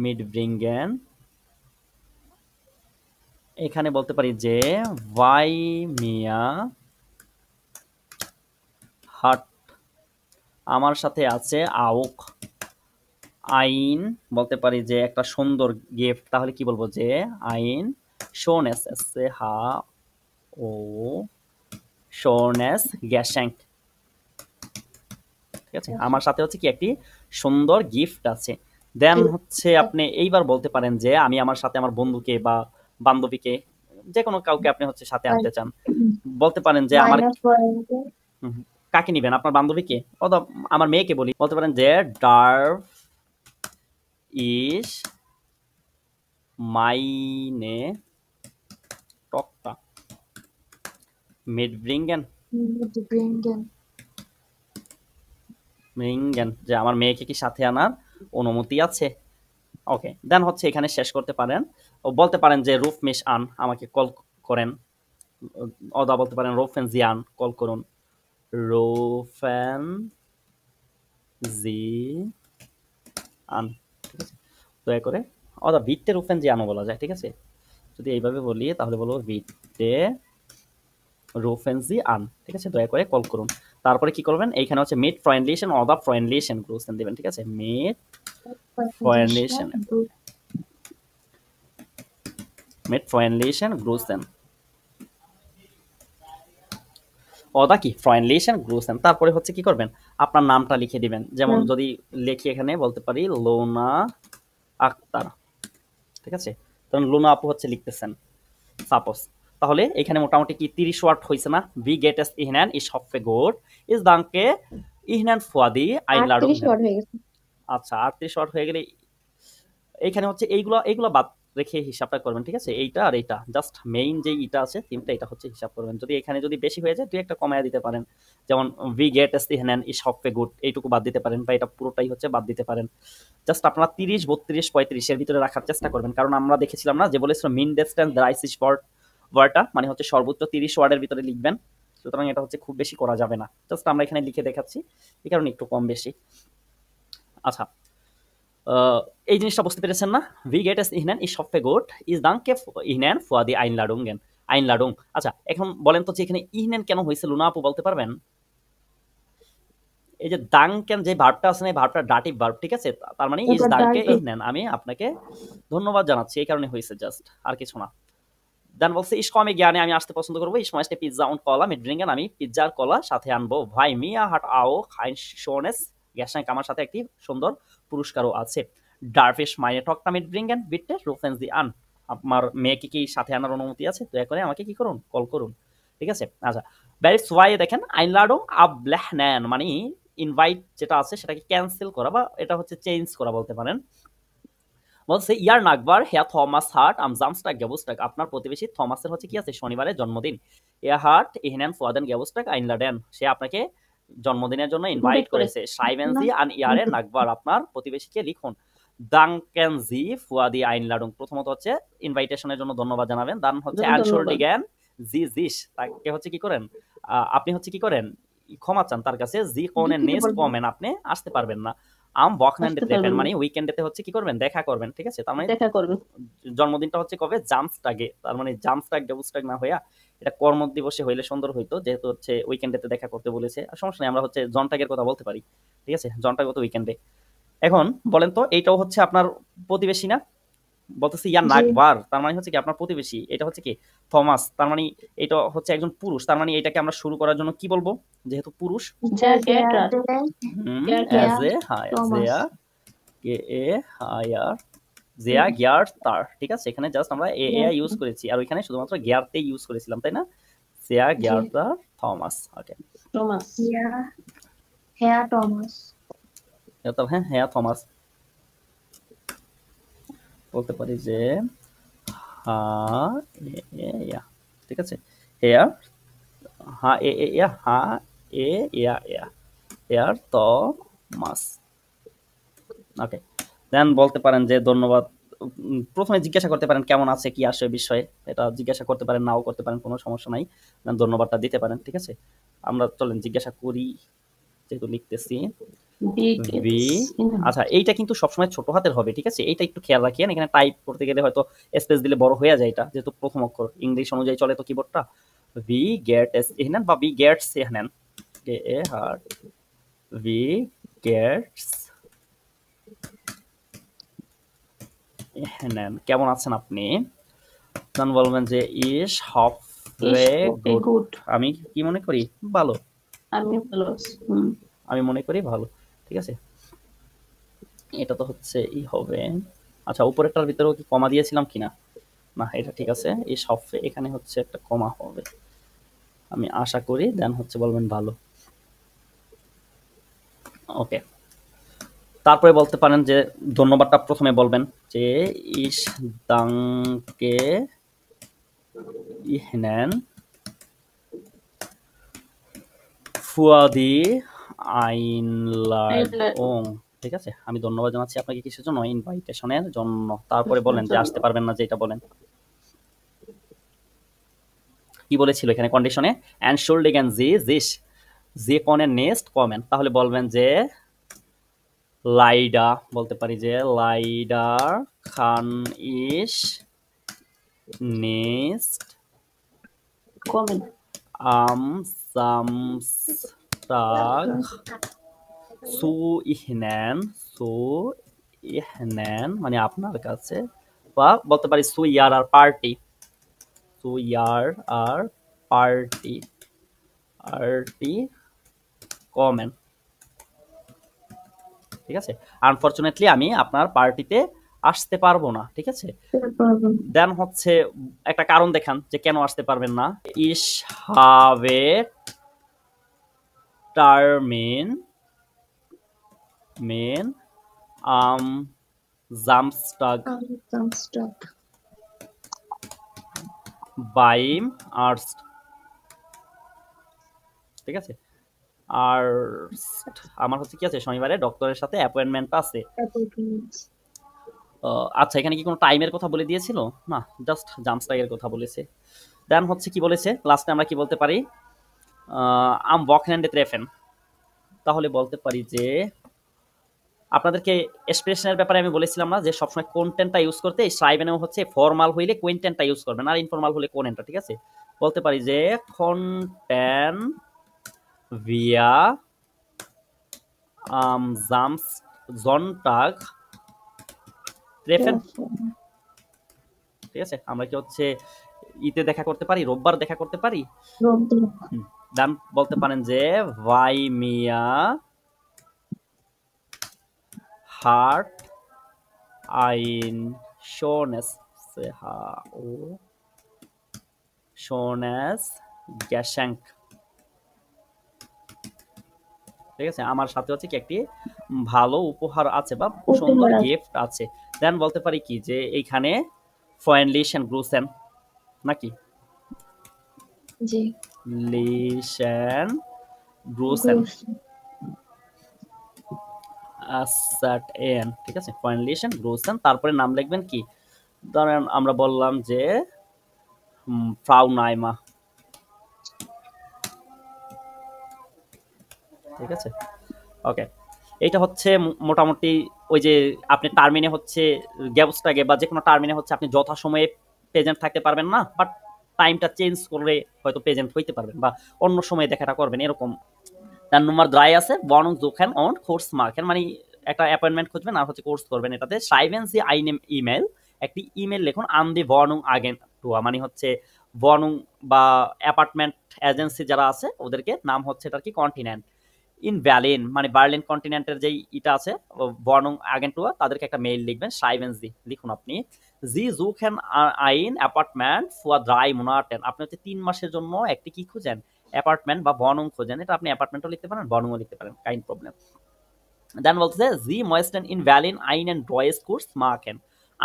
mitbringen। এখানে বলতে পারি যে vai mir hat, আমার সাথে আছে auch ein, বলতে পারি যে একটা সুন্দর গিফট, তাহলে কি বলবো যে ein schönes ও schönes Geschenk। ঠিক আছে, আমার সাথে হচ্ছে কি একটি সুন্দর গিফট আছে। দেন হচ্ছে আপনি এইবার বলতে পারেন যে আমি আমার সাথে আমার বন্ধুকে বা বান্ধবীকে যে কোনো কাউকে আপনি হচ্ছে সাথে আনতে চান, বলতে পারেন যে আমার কাকে নিবেন, আপনার বান্ধবীকে অথবা আমার মেয়েকে বলি, বলতে পারেন যে darf ich meine Tochter mitbringen। যে আমার মেয়েকে কি সাথে আনার অনুমতি আছে। ওকে, দেন হচ্ছে এখানে শেষ করতে পারেন ও বলতে পারেন যে রুফ মিশ আন, আমাকে কল করেন, অথবা বলতে পারেন রোফেন জিয়ান, কল করুন, রোফেন জি আন। ঠিক আছে, দয়া করে, অথবা ভিটে রুফেন জিয়ানও বলা যায়। ঠিক আছে, যদি এইভাবে বলি তাহলে বলবো ভিটে রুফেন জি আন। ঠিক আছে, দয়া করে কল করুন। তারপরে কি করবেন, এইখানে হচ্ছে মিট ফ্রেন্ডলিশন অথবা ফ্রেন্ডলিশন গ্রুসেন দিবেন। ঠিক আছে, মিট ফ্রেন্ডলিশন গ্রুসেন অদা কি ফ্রেন্ডলিশন গ্রুসেন। তারপরে হচ্ছে কি করবেন, আপনার নামটা লিখে দিবেন। যেমন যদি লিখি এখানে বলতে পারি লোনা আক্তার। ঠিক আছে, তখন লোনা আপু হচ্ছে লিখতেছেন সাপোজ, তাহলে এখানে মোটামুটি কি 30 ওয়ার্ড হয়েছে না। ভি গেট এস ইহনান ইস হফে গোট ইস দাঙ্কে ইহনান ফুয়াদি আইনলাডু। আচ্ছা, 38 ওয়ার্ড হয়ে গেলে এইখানে হচ্ছে এইগুলা বাদ রেখে হিসাবটা করবেন। ঠিক আছে, এইটা আর এইটা জাস্ট মেইন যে ইটা আছে তিনটা, এটা হচ্ছে হিসাব করবেন। যদি এখানে যদি বেশি হয়ে যায় দুই একটা কমায়া দিতে পারেন, যেমন ভি গেট এস ইহনান ইস হফে গুড এইটুকু বাদ দিতে পারেন, বা এটা পুরোটাই হচ্ছে বাদ দিতে পারেন। জাস্ট আপনারা 30, 32, 35 এর ভিতরে রাখার চেষ্টা করবেন, কারণ আমরা দেখেছিলাম না যে বলেছিল মিন ডিসটেন্স দ্রাইসিস ওয়ার্ডটা মানে হচ্ছে সর্বোচ্চ 30 ওয়ার্ডের ভিতরে লিখবেন। সুতরাং এটা হচ্ছে খুব বেশি করা যাবে না, জাস্ট আমরা এখানে লিখে দেখাচ্ছি, এই কারণে একটু কম বেশি। আচ্ছা, এই জিনিসটা বুঝতে পেরেছেন না? ভি গেট এস ইহনান ইস হফে গুড ইস দাঙ্কে ইহনান ফুয়াদি আইনলাডুঙ্গেন আইনলাডুং। আচ্ছা, এখন বলেন তো যে এখানে ইহনান কেন হয়েছে, লুনা আপু বলতে পারবেন? এই যে দাঙ্কেন যে ভার্বটা আছে না, এই ভার্বটা ডাটিভ ভার্ব। ঠিক আছে, তার মানে ইস দাঙ্কে ইহনান, আমি আপনাকে ধন্যবাদ জানাচ্ছি, এই কারণে হয়েছে, জাস্ট আর কিছু না। দেন বলছে ইস কমে জ্ঞানে আমি আসতে পছন্দ করবো, ইস মাসে পিৎজা উন্ড কলা মিটব্রিঙ্গেন, আমি পিৎজা আর কলা সাথে আনবো, ভাই মিয়া হাট আও খাইন শোনেস গ্যাসাঙ্ক, আমার সাথে একটি সুন্দর পুরস্কারও আছে, ডারফিশ মাইনে টকটা মিটব্রিঙ্গেন বিটে রুফেন্স দি আন, আমার মেয়েকে কি সাথে আনার অনুমতি আছে, দয়া করে আমাকে কি করুন, কল করুন। ঠিক আছে, আচ্ছা, ব্যারিস ওয়াই দেখেন আইনলাডং আবলেহনেন মানে ইনভাইট যেটা আছে সেটাকে ক্যান্সেল করা বা এটা হচ্ছে চেঞ্জ করা বলতে পারেন। বলছে ইয়ার নাকবার হেয়া থমাস হার্ট আম জামস্টাক গেবুস্টাক, আপনার প্রতিবেশী থমাসের হচ্ছে কি আছে শনিবারে জন্মদিন, এয়া হার্ট ইহনেন ফুয়াদেন গেবুস্টাক আইনলাডেন, সে আপনাকে জন্মদিনের জন্য ইনভাইট করেছে, সাইভেনজি আন ইয়ারে নাকবার, আপনার প্রতিবেশীকে লিখুন, দাঙ্কেনজি ফুয়াদি আইনলাডুং, প্রথমত হচ্ছে ইনভাইটেশনের জন্য ধন্যবাদ জানাবেন, দান হচ্ছে আনশোল্ডিগেন জি জিস, তাকে হচ্ছে কি করেন, আপনি হচ্ছে কি করেন, ক্ষমা চান তার কাছে, জি কোনের নেক্সট কমেন, আপনি আসতে পারবেন না, আম বকনেন্ডে ট্রেফেন মানে উইকেন্ডেতে হচ্ছে কি করবেন, দেখা করবেন। ঠিক আছে, তার মানে দেখা করবেন, জন্মদিনটা হচ্ছে কবে, জামস্টাগে, তার মানে জামস্টাগ ডেবুস্টাগ না হইয়া এটা কর্ম দিবসে হইলে সুন্দর হইতো, যেহেতু হচ্ছে উইকেন্ডেতে দেখা করতে বলেছে। আর সমস্যা নেই, আমরা হচ্ছে জনটাগের কথা বলতে পারি। ঠিক আছে, জনটাগ তো উইকেন্ডে। এখন বলেন তো এইটাও হচ্ছে আপনার প্রতিবেশী না, বলতেছে ইয়ার নাকবার, তার মানে হচ্ছে কি আপনার প্রতিবেশী, এটা হচ্ছে কি থমাস, তার মানে এটা হচ্ছে একজন পুরুষ, তার মানে এটাকে আমরা শুরু করার জন্য কি বলবো, যেহেতু পুরুষ, sehr geehrter, ঠিক আছে, এখানে জাস্ট আমরা ইউজ করেছি আর ওইখানে শুধুমাত্র গিয়ারতে ইউজ করেছিলাম, তাই না? sehr geehrter Thomas. Okay, Thomas, হ্যাঁ টমাস, হ্যাঁ হ্যাঁ থমাস। বলতে পারি যে ঠিক আছে, হেয়ার হেয়ার থমাস। ওকে, দেন বলতে পারেন যে ধন্যবাদ। প্রথমে জিজ্ঞাসা করতে পারেন কেমন আছে, কি আসে বিষয়ে, এটা জিজ্ঞাসা করতে পারেন, নাও করতে পারেন, কোনো সমস্যা নাই। দেন ধন্যবাদটা দিতে পারেন, ঠিক আছে। আমরা চলেন জিজ্ঞাসা করি, যেহেতু লিখতেছি। আচ্ছা, এইটা কিন্তু সবসময় ছোট হাতের হবে, ঠিক আছে, এইটা একটু খেয়াল রাখিয়েন। এখানে টাইপ করতে গেলে হয়তো স্পেস দিলে বড় হয়ে যায়, এটা যেহেতু প্রথম অক্ষর, ইংলিশ অনুযায়ী চলে তো কিবোর্ডটা। ভি গেট এস এহনেন বা ভি গেটস এহনেন, ভি গেটস এহনেন, কেমন আছেন আপনি? তখন বলবেন যে ইস হফে গুড, আমি কি মনে করি ভালো, আমি ভালো আছি, আমি মনে করি ভালো, ঠিক আছে। এটা তো হচ্ছে ই হবে। আচ্ছা, উপরেরটার ভিতরেও কি কমা দিয়েছিলাম কিনা, না এটা ঠিক আছে। এই সফে এখানে হচ্ছে একটা কমা হবে, আমি আশা করি। দেন হচ্ছে বলবেন ভালো। ওকে, তারপরে বলতে পারেন যে ধন্যবাদটা প্রথমে বলবেন যে ইস দাঙ্কে ইহনেন ফুয়াদি আইনলাডং, ঠিক আছে, আমি ধন্যবাদ জানাচ্ছি আপনাকে কিসের জন্য, ইনভাইটেশনের জন্য। তারপরে বলেন যে আসতে পারবেন না, যেটা বলেন কি বলেছিল এখানে কন্ডিশনে, এনশোল্ডিগেন জি জিস, যে কনের নেক্সট কমেন্ট, তাহলে বলবেন যে লাইডা, বলতে পারি যে লাইডার খান ইস নেক্সট কমেন্ট আম সামস্টাগ সু ইহনেন মানে আপনার কাছে, বা বলতে পারি সু ইয়ার আর পার্টি, সু ইয়ার আর পার্টি কমেন্ট, ঠিক আছে। আনফরচুনেটলি আমি আপনার পার্টিতে আসতে পারবো না, ঠিক আছে। দেন হচ্ছে একটা কারণ দেখান যে কেন আসতে পারবেন না। ইস হাভে টার্মিন মেন আম জামস্টাগ বাইম আর্স্ট, ঠিক আছে। আর আমার হচ্ছে কি আছে, শনিবারে ডক্টরের সাথে অ্যাপয়েন্টমেন্ট আছে। আচ্ছা, এখানে কি কোনো টাইমের কথা বলে দিয়েছিল? না, জাস্ট জামস্টাগের কথা বলেছে। দেন হচ্ছে কি বলেছে লাস্টে, আমরা কি বলতে পারি, আম ওয়াকহ্যান্ডে ট্রেফেন, তাহলে বলতে পারি যে আপনাদেরকে এক্সপ্রেশনের ব্যাপারে আমি বলেছিলাম না যে সবসময় কোনটেন্টটা ইউজ করতে, শ্রাইবেনেও হচ্ছে ফর্মাল হইলে কোয়েন্টেন্টটা ইউজ করবেন আর ইনফর্মাল হলে কোনেনটা, ঠিক আছে। বলতে পারি যে কন্টেন ভিয়া জামস জনটাগ ট্রেফেন, ঠিক আছে। আমরা কি হচ্ছে ইতে দেখা করতে পারি, রোববার দেখা করতে পারি। দেন বলতে পারেন যে ভাই মিয়া হার্ট আইন শোনেস শোনেস গ্যাশাঙ্ক, ঠিক আছে, আমার সাথে হচ্ছে কি একটি ভালো উপহার আছে বা সুন্দর গিফট আছে। দেন বলতে পারি কি যে এইখানে ফয়েনলিশন গ্রুসেন নাকি, জি লিশন গ্রুসেন আসাট এন, ঠিক আছে, ফয়েনলিশন গ্রুসেন। তারপরে নাম লিখবেন কি, ধরেন আমরা বললাম যে ফ্রাউ নাইমা, ঠিক আছে। ওকে, এইটা হচ্ছে মোটামুটি ওই যে আপনি টার্মিনে হচ্ছে গ্যাবসটাকে বা যে কোনো টার্মিনে হচ্ছে আপনি যথাসময়ে প্রেজেন্ট থাকতে পারবেন না, বাট টাইমটা চেঞ্জ করলে হয়তো প্রেজেন্ট হইতে পারবেন বা অন্য সময়ে দেখাটা করবেন, এরকম। তার নম্বর 3 আছে বর্ণং জোখান অন কোর্স মার্কেন, মানে একটা অ্যাপয়েন্টমেন্ট খুঁজবেন আর হচ্ছে কোর্স করবেন। এটাতে সাইভেন সি আইনেম ইমেল, একটি ইমেল লিখুন আন দি বর্ণং আগেন টুয়া, মানে হচ্ছে বর্ণং বা অ্যাপার্টমেন্ট এজেন্সি যারা আছে ওদেরকে নাম হচ্ছে এটার কি কন্টিনেন্ট, ইন বার্লিন মানে বার্লিন কন্টিনেন্টের যেই ইটা আছে বর্ণং আগেন্টুয়া তাদেরকে একটা মেইল লিখবেন schreiben Sie লিখুন আপনি জি সুখেন আইন অ্যাপার্টমেন্ট ফর 3 Monaten আপনি হচ্ছে 3 মাসের জন্য একটি কি খুঁজেন অ্যাপার্টমেন্ট বা বর্ণং খোঁজেন এটা আপনি অ্যাপার্টমেন্টও লিখতে পারেন বর্ণংও লিখতে পারেন কাইন প্রবলেম দেন বলতেছে জি ময়েস্টেন ইন ভ্যালিন আইন এন্ড ডয়েস কোর্স মার্কেন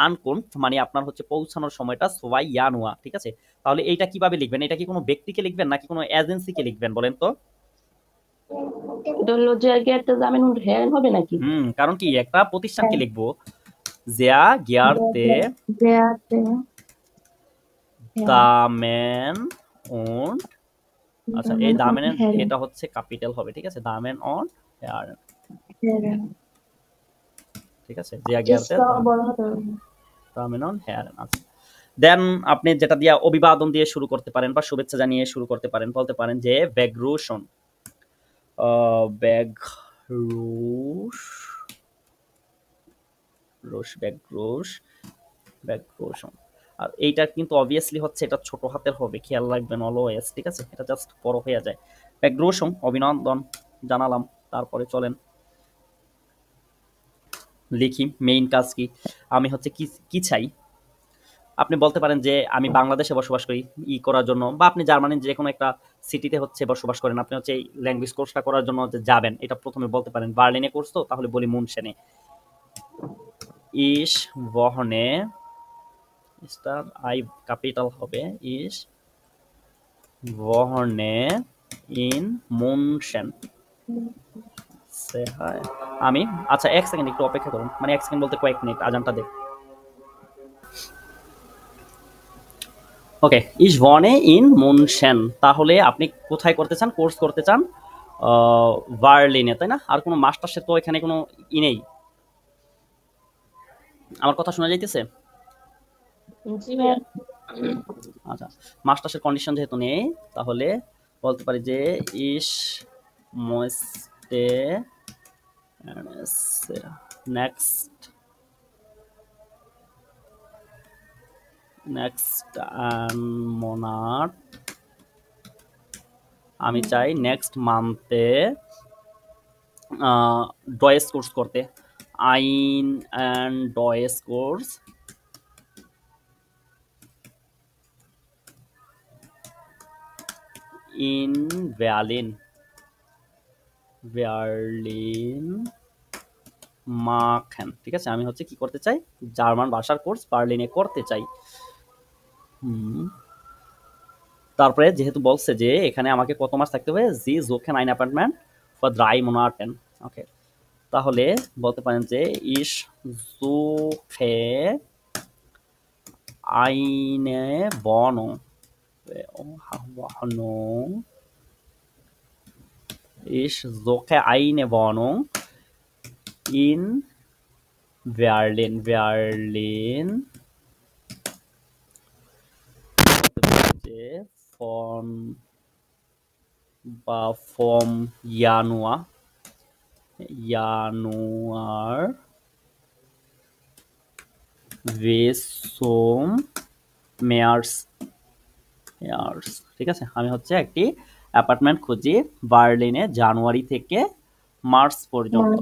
আনকুন্ট মানে আপনার হচ্ছে পৌঁছানোর সময়টা সোয়াই ইয়ানুয়া ঠিক আছে তাহলে এইটা কিভাবে লিখবেন এটা কি কোনো ব্যক্তিকে লিখবেন নাকি কোনো এজেন্সিকে লিখবেন বলেন তো এটা হলো যে গেটে জামিন হেয়ারিং হবে নাকি কারণ কি একটা প্রতিষ্ঠানকে লিখবো জেয়া গিয়ারতে গেটে দামেন অন আচ্ছা এই দামেনের এটা হচ্ছে ক্যাপিটাল হবে ঠিক আছে দামেন অন হেয়ারেন ঠিক আছে জেয়া গিয়ারতে দামেন অন হেয়ারেন আচ্ছা দেন আপনি যেটা দিয়ে অভিবাদন দিয়ে শুরু করতে পারেন বা শুভেচ্ছা জানিয়ে শুরু করতে পারেন বলতে পারেন যে বেগ্রুশন বেগ্রুশন আর এইটা কিন্তু অবভিয়াসলি হচ্ছে এটা ছোট হাতের হবে খেয়াল রাখবেন অলওয়েজ ঠিক আছে এটা জাস্ট বড় হয়ে যায় বেগ্রুশন অভিনন্দন জানালাম তারপরে চলেন লিখি মেইন কাজ কি আমি হচ্ছে কি চাই আপনি বলতে পারেন যে আমি বাংলাদেশে বসবাস করি করার জন্য বা আপনি জার্মানির যে কোনো একটা সিটিতে হচ্ছে বসবাস করেন আপনি হচ্ছে এই ল্যাঙ্গুয়েজ কোর্সটা করার জন্য যাবেন এটা প্রথমে বলতে পারেন বার্লিনে কোর্স তো তাহলে বলি মুনশেনে ইস বহনে স্টার আই ক্যাপিটাল হবে ইস বহনে ইন মুনশেন আমি আচ্ছা এক সেকেন্ড একটু অপেক্ষা করুন মানে এক সেকেন্ড বলতে কয়েক মিনিট আজানটা দেখ ওকে ইস ওয়ানে ইন মুনশেন তাহলে আপনি কোথায় করতে চান কোর্স করতে চান বার্লিনে তাই না আর কোনো মাস্টার্সের তো এখানে কোনো নেই আমার কথা শোনা যাইতেছে আচ্ছা মাস্টার্সের কন্ডিশন যেহেতু নেই তাহলে বলতে পারি যে ইস মোস্টে নেক্সট মোনাট আমি চাই নেক্সট মান্থে ডয়েস কোর্স করতে আইন অ্যান্ড ডয়েস কোর্স ইন বার্লিন মাখেন ঠিক আছে আমি হচ্ছে কি করতে চাই জার্মান ভাষার কোর্স বার্লিনে করতে চাই তারপরে যেহেতু বলছে যে এখানে আমাকে কত মাস থাকতে হবে জি জোখেন আইন অ্যাপার্টমেন্ট ফর 3 Monaten ওকে তাহলে বলতে পারেন যে ইস জোখে আইনে বনং ইস জোখে আইনে বনং ইন Berlin vom Januar bis zum März ঠিক আছে আমি হচ্ছে একটি অ্যাপার্টমেন্ট খুঁজি বার্লিনে জানুয়ারি থেকে মার্চ পর্যন্ত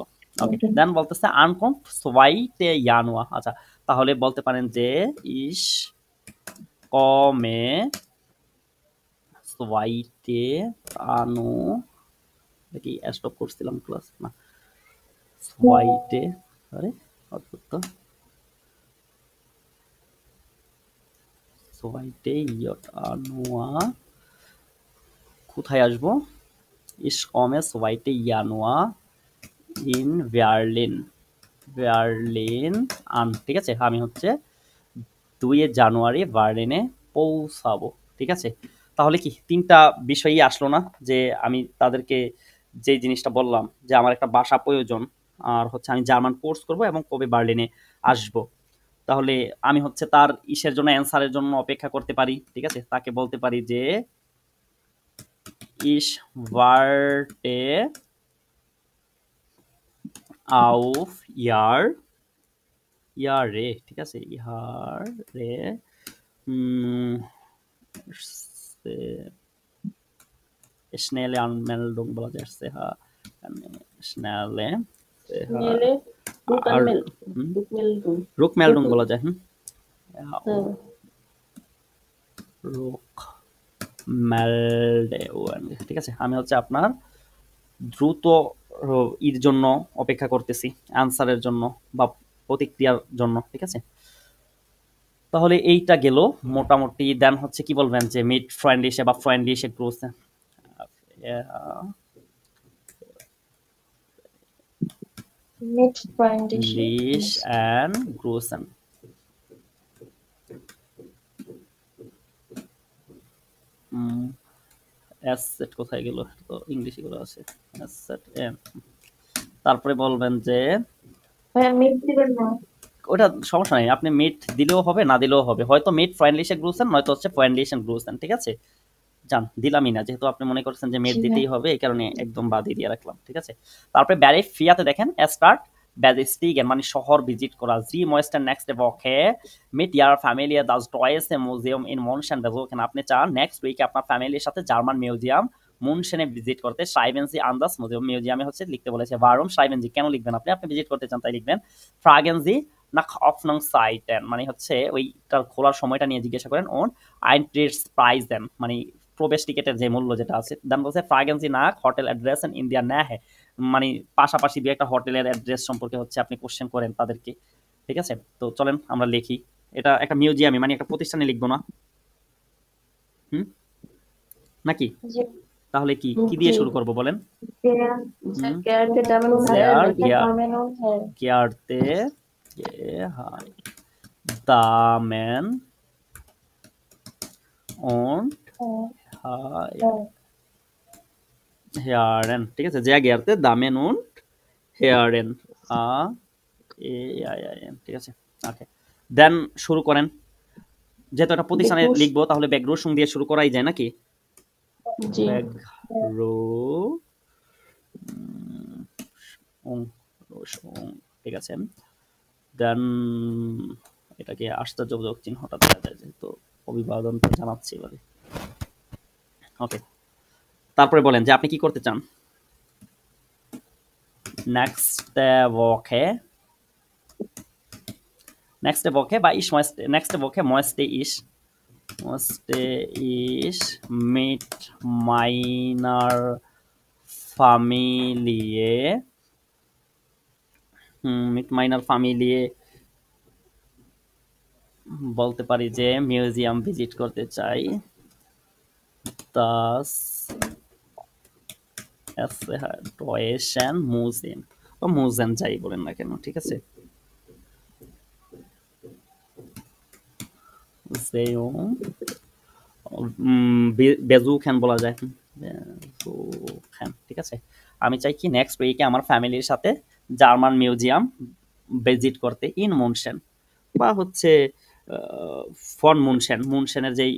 ওকে দেন বলতেছে আনকম সোয়াইটে জানুয়া আচ্ছা তাহলে বলতে পারেন যে ইস কমে সোয়াইটে আনো দেখি স্টপ করছিলাম ক্লাস না সোয়াইটে আরে অদ্ভুত তো সোয়াইটে ইয়ট আনোয়া কোথায় আসবো ইস কমে সোয়াইটে ইয়ানোয়া ইন বার্লিন আন ঠিক আছে আমি হচ্ছে 2 জানুয়ারি বার্লিনে পৌঁছাবো ঠিক আছে তাহলে কি তিনটা বিষয়ই আসলো না যে আমি তাদেরকে যে জিনিসটা বললাম যে আমার একটা ভাষা প্রয়োজন আর হচ্ছে আমি জার্মান কোর্স করব এবং কবে বার্লিনে আসব তাহলে আমি হচ্ছে তার ইসের জন্য অ্যান্সারের জন্য অপেক্ষা করতে পারি ঠিক আছে তাকে বলতে পারি যে ইস ওয়ার্টে auf ইয়ারে ঠিক আছে ইয়ারে schnelle Anmeldung বলা যাচ্ছে স্নেলে Schnelle আর Rückmeldung. রুকমেলডুং বলা যায়। হ্যাঁ, রুক মেলডেউন, ঠিক আছে। আমি হচ্ছে আপনার দ্রুত ইর জন্য অপেক্ষা করতেছি, আনসারের জন্য বা প্রতিক্রিয়ার জন্য, ঠিক আছে। তাহলে এইটা গেল মোটামুটি। দেন হচ্ছে কি বলবেন যে মিড ফ্রেন্ডলিশে বা ফ্রেন্ডলিশে গ্রোথ mit freundliche. লিশ অ্যান্ড গ্রোসেন। অ্যাসেট কোথায় গেল, তো ইংলিশে গুলো আছে। অ্যাসেট এম, তারপরে বলবেন যে ভাইয়া mit দিবেন না। ওটা সমস্যা নাই, আপনি মিট দিলেও হবে না দিলেও হবে, হয়তো মিট ফ্রেন্ডলিশে গ্রোসেন নয়তো হচ্ছে ফ্রেন্ডলিশে গ্রোসেন, ঠিক আছে। যান, দিলামই না, যেহেতু আপনি মনে করছেন যে মেট জি ভাই। দিতেই হবে, এই কারণে একদম বাদই দিয়ে রাখলাম, ঠিক আছে। তারপরে ব্যারে ফিয়াতে দেখেন স্টার্ট বেজিস্টিগেন মানে শহর ভিজিট করা, জি ময়েস্টার নেক্সট ওকে মিট ইয়ার ফ্যামিলি দাস টয়েস এ মিউজিয়াম ইন মুনশেন বেজোকেন। আপনি চান নেক্সট উইকে আপনার ফ্যামিলির সাথে জার্মান মিউজিয়াম মুনশেনে ভিজিট করতে। সাইবেনসি আন্দাস মিউজিয়ামে হচ্ছে লিখতে বলেছে ভারুম সাইবেনজি, কেন লিখবেন আপনি, আপনি ভিজিট করতে চান তাই লিখবেন। ফ্রাগেনজি না অফনং সাইটেন মানে হচ্ছে ওইটার খোলার সময়টা নিয়ে জিজ্ঞাসা করেন। ওন আইনট্রিটস প্রাইস দেন মানে প্রবেশ টিকেটের যে মূল্য যেটা আছে। দেন বলছে ফ্রাগেন্সি না হোটেল অ্যাড্রেস এন্ড ইন্ডিয়া না হ্যাঁ মানে পাশাপাশি দুই একটা হোটেলের অ্যাড্রেস সম্পর্কে হচ্ছে আপনি কোশ্চেন করেন তাদেরকে, ঠিক আছে। তো চলেন আমরা লিখি, এটা একটা মিউজিয়ামে মানে একটা প্রতিষ্ঠানে লিখবো না, হুম নাকি? জি তাহলে কি কি দিয়ে শুরু করব বলেন? sehr হুম geehrte Damen und sehr Herren, Damen und Herren. geehrte Damen und Herren, ঠিক আছে। sehr geehrte Damen und Herren a A I I N, ঠিক আছে। ওকে, দেন শুরু করেন। যেহেতু একটা প্রতিষ্ঠানে Begrüß, লিখবো তাহলে ব্যাকগ্রাউন্ড দিয়ে শুরু করাই যায় নাকি? জি ব্যাকগ্রাউন্ড, ঠিক আছে। দেন এটাকে আশ্চর্যবোধক চিহ্নটা দেওয়া যায়, যেহেতু অভিবাদনটা জানাচ্ছি এবারে। ওকে, তারপরে বলেন যে আপনি কি করতে চান। nächste Woche বা ich möchte nächste Woche möchte ich mit meiner Familie mit meiner Familie বলতে পারি যে মিউজিয়াম ভিজিট করতে চাই। das Deutschen Museum বা মিউজিয়াম যাই বলেন না কেন, ঠিক আছে। বেজুখান বলা যায়, বেজুখান, ঠিক আছে। আমি চাই কি নেক্সট উইকে আমার ফ্যামিলির সাথে জার্মান মিউজিয়াম ভিজিট করতে ইন মুনশেন বা হচ্ছে ফন মুনশেন, মুনশেনের যেই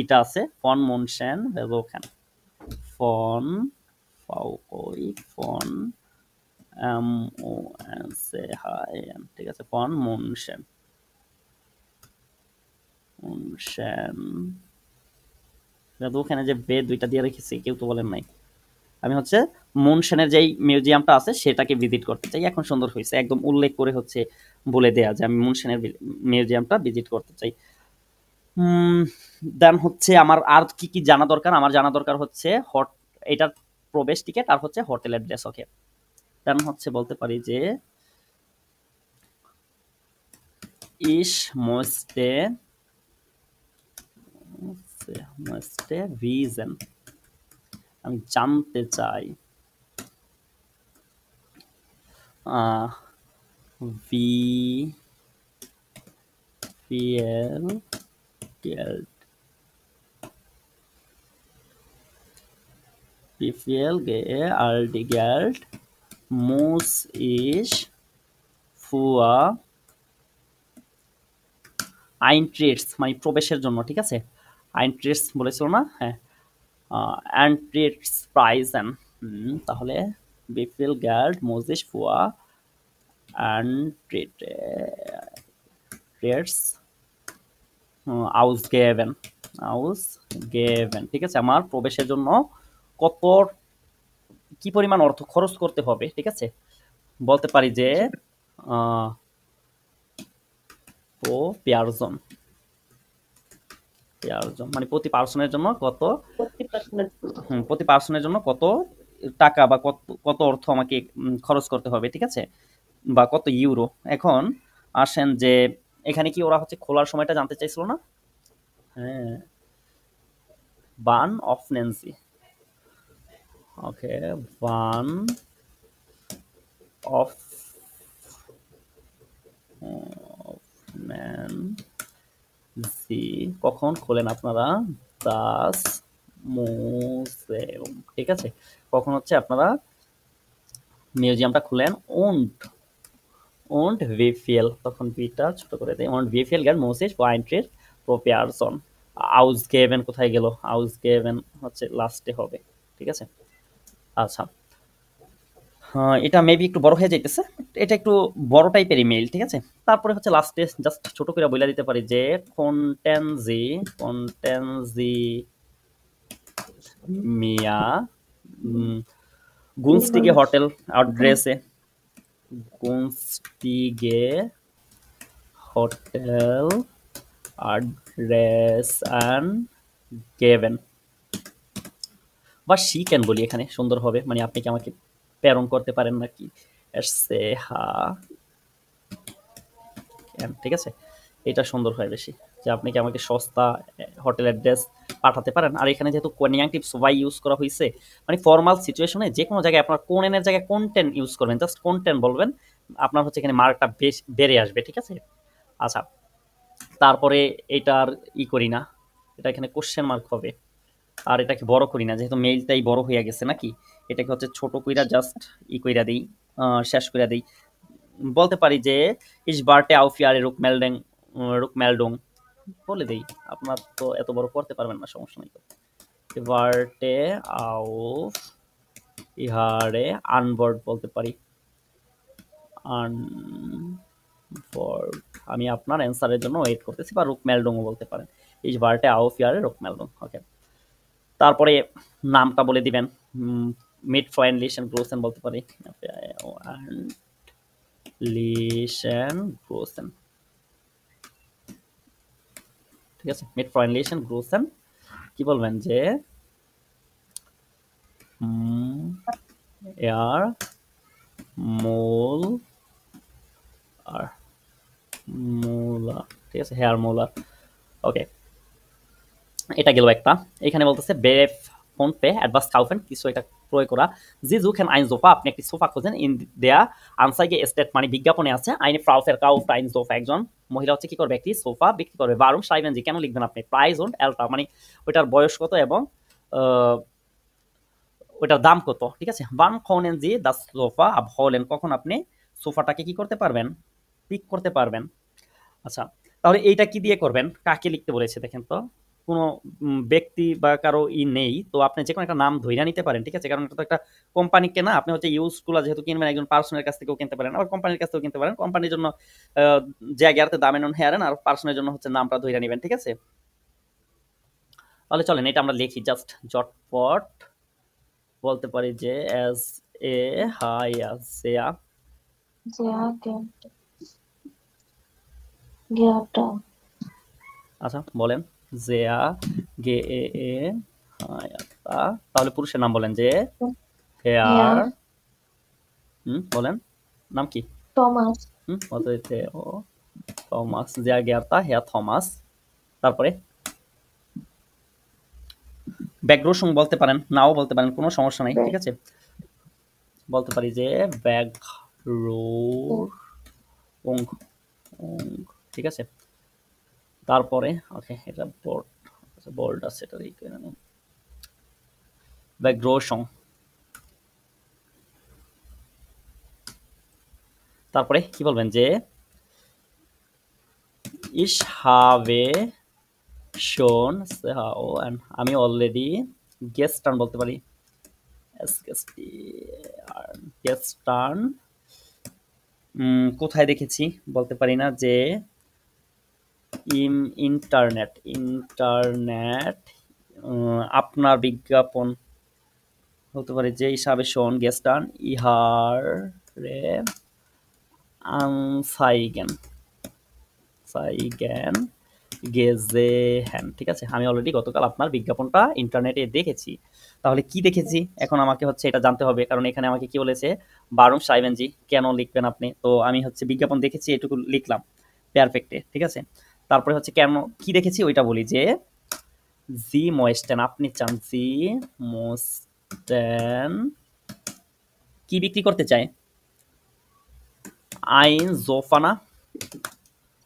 ইটা আছে ফন মুনশেন বেজুখান, ফন ফন এম ও এন সে হাই এন, ঠিক আছে। ফন মুনশেন মুনশেন ওখানে যে বে দুইটা দিয়ে রেখেছি কেউ তো বলেন নাই। আমি হচ্ছে মুনশেনের যেই মিউজিয়ামটা আছে সেটাকে ভিজিট করতে চাই। এখন সুন্দর হয়েছে, একদম উল্লেখ করে হচ্ছে বলে দেয়া যে আমি মুনশেনের মিউজিয়ামটা ভিজিট করতে চাই। দেন হচ্ছে আমার আর কি কি জানা দরকার, আমার জানা দরকার হচ্ছে এটার প্রবেশ টিকিট আর হচ্ছে হোটেল অ্যাড্রেস। ওকে, দেন হচ্ছে বলতে পারি যে ইস মোস্টে ভিজেন আমি জানতে চাই wie viel Geld wie viel Geld muss ich für Eintritts মানে প্রবেশের জন্য, ঠিক আছে। Eintritts বলেছিল না, হ্যাঁ Eintrittspreisen, তাহলে wie viel Geld muss ich für Eintritts ausgeben, ঠিক আছে। আমার প্রবেশের জন্য কত কি পরিমাণ অর্থ খরচ করতে হবে, ঠিক আছে? বলতে পারি যে ও পেয়ারজন মানে প্রতি পার্সনের জন্য কত, প্রতি পার্সনের জন্য কত টাকা বা কত কত অর্থ আমাকে খরচ করতে হবে, ঠিক আছে, বা কত ইউরো। এখন আসেন যে এখানে কি ওরা হচ্ছে খোলার সময়টা জানতে চাইছিল না? হ্যাঁ, বান অফ নেন্সি। ওকে, বান অফ ন্যান্সি কখন খোলেন আপনারা? দাস মিউজিয়াম, ঠিক আছে, কখন হচ্ছে আপনারা মিউজিয়ামটা খুলেন? und wie viel, তখন বিটা ছোট করে দেয়, und wie viel Geld muss ich für Eintritt pro Person ausgeben, কোথায় গেল ausgeben, হচ্ছে লাস্টে হবে, ঠিক আছে। আচ্ছা, এটা মেবি একটু বড় হয়ে যাইতেছে, এটা একটু বড় টাইপের ইমেইল, ঠিক আছে। তারপরে হচ্ছে লাস্টে জাস্ট ছোট করে বলে দিতে পারি যে কন্টেনজি মিয়া গুনস্টিগে হোটেল অ্যাড্রেসে, গুনস্টিগে হোটেল অ্যাড্রেস অ্যান্ড গেভেন, বা শি ক্যান বলি এখানে, সুন্দর হবে, মানে আপনি কি আমাকে প্রেরণ করতে পারেন নাকি, এসে হা ক্যান, ঠিক আছে, এটা সুন্দর হয় বেশি, যে আপনি কি আমাকে সস্তা হোটেল অ্যাড্রেস পাঠাতে পারেন। আর এখানে যেহেতু কনজাংটিভ ওয়াই ইউজ করা হয়েছে, মানে ফর্মাল সিচুয়েশনে যে কোনো জায়গায় আপনার কোনের জায়গায় কোনটেন ইউজ করবেন, জাস্ট কোনটেন বলবেন, আপনার হচ্ছে এখানে মার্কটা বেশ বেড়ে আসবে, ঠিক আছে। আচ্ছা, তারপরে এটার করি না, এটা এখানে কোশ্চেন মার্ক হবে, আর এটাকে বড় করি না যেহেতু মেইলটাই বড় হয়ে গেছে নাকি, এটাকে হচ্ছে ছোট কইরা জাস্ট কইরা দিই, শেষ কইরা দিই। বলতে পারি যে ইস বার্টে আউফ ইয়ারে রুকমেলডং বলে দেই, আপনার তো এত বড় করতে পারবেন না, সমস্যা নাই তো। বার্টে আউফ ইহারে আনবর্ড বলতে পারি, আনবর্ড, আমি আপনার অ্যান্সারের জন্য ওয়েট করতেছি, বা রুকমেলডংও বলতে পারেন, ইস বার্টে আউফ ইয়ারে রুকমেলডং। ওকে, তারপরে নামটা বলে দিবেন, মিড ফ্রেন্ড লিশন গ্রোসেন বলতে পারি, লিশন গ্রোসেন, ঠিক আছে, মিড ফ্রেন্ড লিশন গ্রোসেন। কি বলবেন যে এয়ার মোল আর মোলা, ঠিক আছে, হেয়ার মোলার। ওকে, এটা গেল একটা। এখানে বলতেছে বেফ ফোন পে অ্যাডভান্স কাউফেন, কিছু এটা ক্রয় করা, জি জু খেন আইন সোফা, আপনি একটি সোফা খোঁজেন, ইন দেয়া আনসাইগে স্টেট, মানে বিজ্ঞাপনে আছে আইনে ফ্রাউফের কাউফ আইন সোফা, একজন মহিলা হচ্ছে কি করবে, একটি সোফা বিক্রি করবে, বারুম সাইবেন জি, কেন লিখবেন আপনি, প্রাইস und অ্যালটা, মানে ওইটার বয়স কত এবং ওইটার দাম কত, ঠিক আছে। বান খনেন জি দাস সোফা আব হলেন, কখন আপনি সোফাটাকে কি করতে পারবেন, পিক করতে পারবেন। আচ্ছা, তাহলে এইটা কি দিয়ে করবেন, কাকে লিখতে বলেছে দেখেন তো, কোনো ব্যক্তি বা কারো নেই, তো আপনি যে কোনো একটা নাম ধইরা নিতে পারেন, ঠিক আছে, কারণ এটা তো একটা কোম্পানি কেনা, আপনি হচ্ছে ইউজগুলো যেহেতু কিনবেন, একজন পার্সনের কাছ থেকেও কিনতে পারেন, আবার কোম্পানির কাছ থেকেও কিনতে পারেন, কোম্পানির জন্য জায়গাতে দামে নন হেয়ারেন, আর পার্সনের জন্য হচ্ছে নামটা ধইরা নেবেন, ঠিক আছে। তাহলে চলেন এটা আমরা লিখি জাস্ট জটপট, বলতে পারি যে এস এ হাইয়া সেয়া, আচ্ছা বলেন, জেয়া গে এ এ হায়াতা, তাহলে পুরুষের নাম বলেন যে হেয়ার, বলেন নাম কি, টমাস, বলতে ও থমাস, জেয়া গেয়ারতা হেয়ার থমাস। তারপরে ব্যাগ্রোসং বলতে পারেন, নাও বলতে পারেন, কোনো সমস্যা নাই, ঠিক আছে, বলতে পারি যে ব্যাগ্রোর ওং, ঠিক আছে। তারপরে ওকে, এটা বোল্ড, বোল্ড আছে, এটা ব্যাগ্রোসং। তারপরে কি বলবেন যে ইস হাবে শোন ও, আমি অলরেডি গেস্টার্ন বলতে পারি, গেস্টার্ন কোথায় দেখেছি বলতে পারি না, যে ইন্টারনেট আপনার বিজ্ঞাপন বলতে পারি যে ich habe schon gestern ihre Anzeigen gesehen, ঠিক আছে? আমি অলরেডি গতকাল আপনার বিজ্ঞাপনটা ইন্টারনেটে দেখেছি। তাহলে কি দেখেছি? এখন আমাকে হচ্ছে এটা জানতে হবে, কারণ এখানে আমাকে কি বলেছে, warum schreiben Sie, কেন লিখবেন আপনি? তো আমি হচ্ছে বিজ্ঞাপন দেখেছি এটুকু লিখলাম পারফেক্টে, ঠিক আছে? তারপরে হচ্ছে কেন কি দেখেছি ওইটা বলি যে Sie möchten, আপনি চান, Sie möchten কি বিক্রি করতে চায়? ein Sofa না?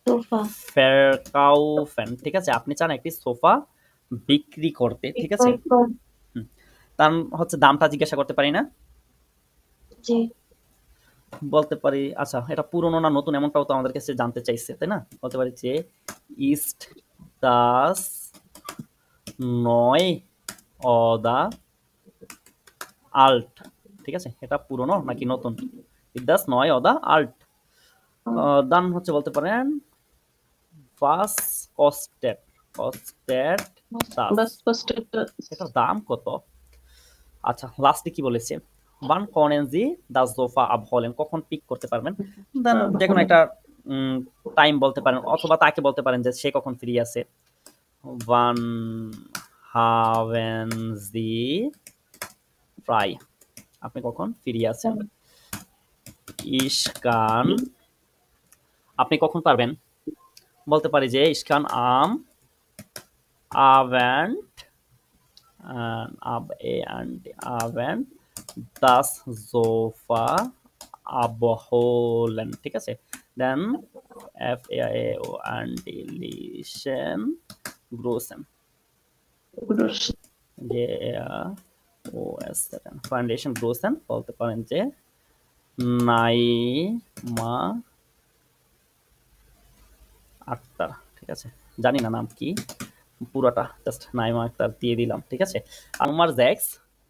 সোফা verkaufen, ঠিক আছে? আপনি চান একটি সোফা বিক্রি করতে, ঠিক আছে? হুম। তার হচ্ছে দামটা জিজ্ঞাসা করতে পারি না? জি বলতে পারি আচ্ছা এটা পুরনো না নতুন এমনটাও তো আমাদের কাছে জানতে চাইছে, তাই না? বলতে পারি যে ist das neu oder alt, ঠিক আছে? এটা পুরনো নাকি নতুন? ist das neu oder alt? দাম হচ্ছে বলতে পারেন was kostet das, বাস পোস্টারটা এটার দাম কত? আচ্ছা লাস্টে কি বলেছে, wann können Sie das Sofa abholen, কখন পিক করতে পারবেন? দেন যে কোনো একটা টাইম বলতে পারেন, অথবা তাকে বলতে পারেন যে সে কখন ফ্রি আছে, wann haben Sie frei, আপনি কখন ফ্রি আছেন? ich kann, আপনি কখন পারবেন? বলতে পারি যে ich kann am Abend Abend das Sofa abholen, ঠিক আছে? Then freundlichen Grüßen, ফাউন্ডেশন গ্রোসেন বলতে পারেন যে নাইমা আক্তার, ঠিক আছে? জানি না নাম কি পুরোটা, জাস্ট নাইমা আক্তার দিয়ে দিলাম, ঠিক আছে?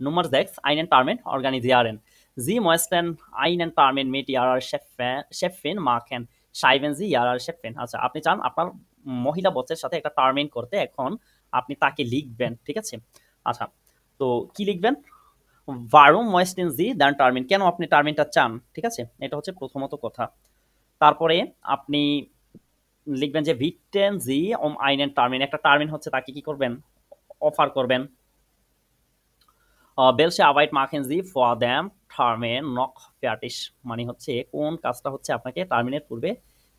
Nummer 6 einen Termin organisieren. Sie möchten einen Termin mit ihrer Chefin machen. Schreiben Sie ihrer Chefin, আচ্ছা আপনি চান আপনার মহিলা বসের সাথে একটা টার্মিন করতে, এখন আপনি তাকে লিখবেন, ঠিক আছে? আচ্ছা তো কি লিখবেন? warum möchten Sie den Termin, কেন আপনি টার্মিনটা চান, ঠিক আছে? এটা হচ্ছে প্রথমত কথা। তারপরে আপনি লিখবেন যে বিটেন জি ওম আইনেন টার্মিন, একটা টার্মিন হচ্ছে তাকে কি করবেন, অফার করবেন। বেলসে আবাইট মাখেন জি ফর দ্যাম টার্মিন নক ফ্যাটিস, মানে হচ্ছে কোন কাজটা হচ্ছে আপনাকে টার্মিনের পূর্বে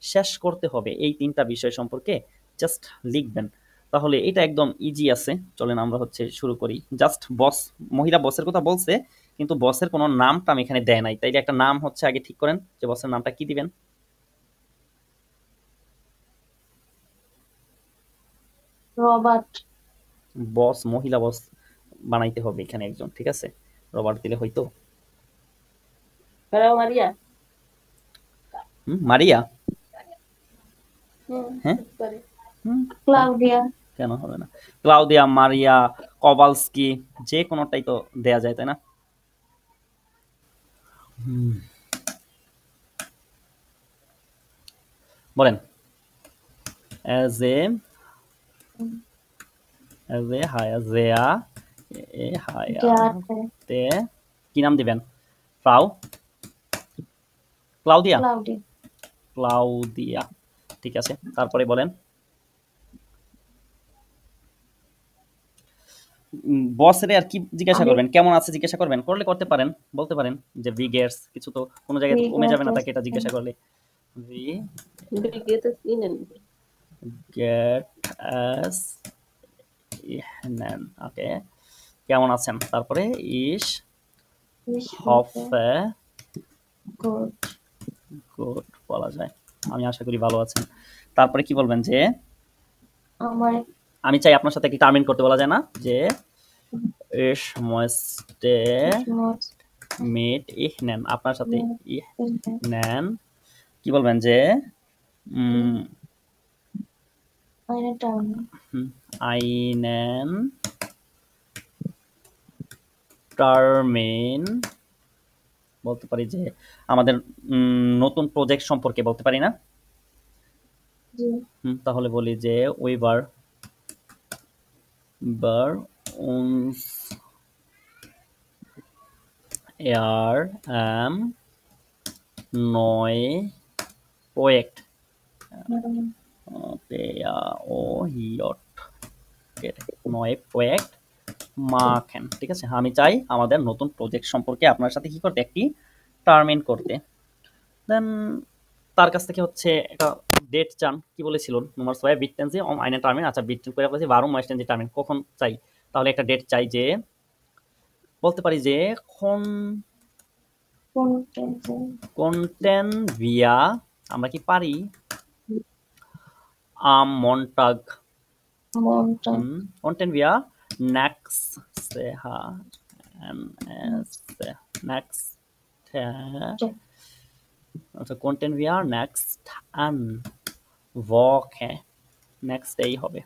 শেষ করতে হবে, এই তিনটা বিষয় সম্পর্কে জাস্ট লিখবেন। তাহলে এটা একদম ইজি আছে, চলেন আমরা হচ্ছে শুরু করি। জাস্ট বস, মহিলা বসের কথা বলছে কিন্তু বসের কোনো নামটা আমি এখানে দেয় নাই, তাইলে একটা নাম হচ্ছে আগে ঠিক করেন যে বসের নামটা কি দিবেন। রবার্ট বস, মহিলা বস বানাইতে হবে এখানে একজন, ঠিক আছে? রবার্ট দিলে হয়তো মারিয়া মারিয়া, হ্যাঁ ক্লাউডিয়া কেন হবে না? ক্লাউদিয়া, মারিয়া, কভালস্কি, যে কোনোটাই তো দেয়া যায়, তাই না? বলেন এজ এ হায়া তে কি নাম দিবেন? ফ্রাউ ক্লাউদিয়া, ক্লাউদিয়া, ঠিক আছে। তারপরে বলেন বসরে আর কি জিজ্ঞাসা করবেন, কেমন আছে জিজ্ঞাসা করবেন, করলে করতে পারেন, বলতে পারেন যে ভি গেটস, কিছু তো কোনো জায়গায় কমে যাবে না তাকে এটা জিজ্ঞাসা করলে, ভি গেট এস ইহনেন, ওকে কেমন আছেন। তারপরে ইস হফে গুড বলা যায়, আমি আশা করি ভালো আছেন। তারপরে কি বলবেন যে আমি চাই আপনার সাথে কি টার্মিন করতে বলা যায় না, যে ich möchte mit ihnen, আপনার সাথে ihnen কি বলবেন যে einen Termin, বলতে পারি যে আমাদের নতুন প্রজেক্ট সম্পর্কে বলতে পারি না? তাহলে বলি যে উইবার uns er am neue Projekt নয় প্রজেক্ট machen ঠিক আছে আমি চাই আমাদের নতুন প্রজেক্ট সম্পর্কে আপনার সাথে কি করতে একটি টার্মিন করতে দেন তার কাছ থেকে হচ্ছে একটা ডেট চান কি বলেছিল Nummer 2 bieten Sie um einen Termin আচ্ছা bieten করে বলেছি warum möchten Sie Termin কখন চাই তাহলে একটা ডেট চাই যে বলতে পারি যে konnten wir আমরা কি পারি am Montag konnten wir nächste also konnten wir nächsten Woche next day হবে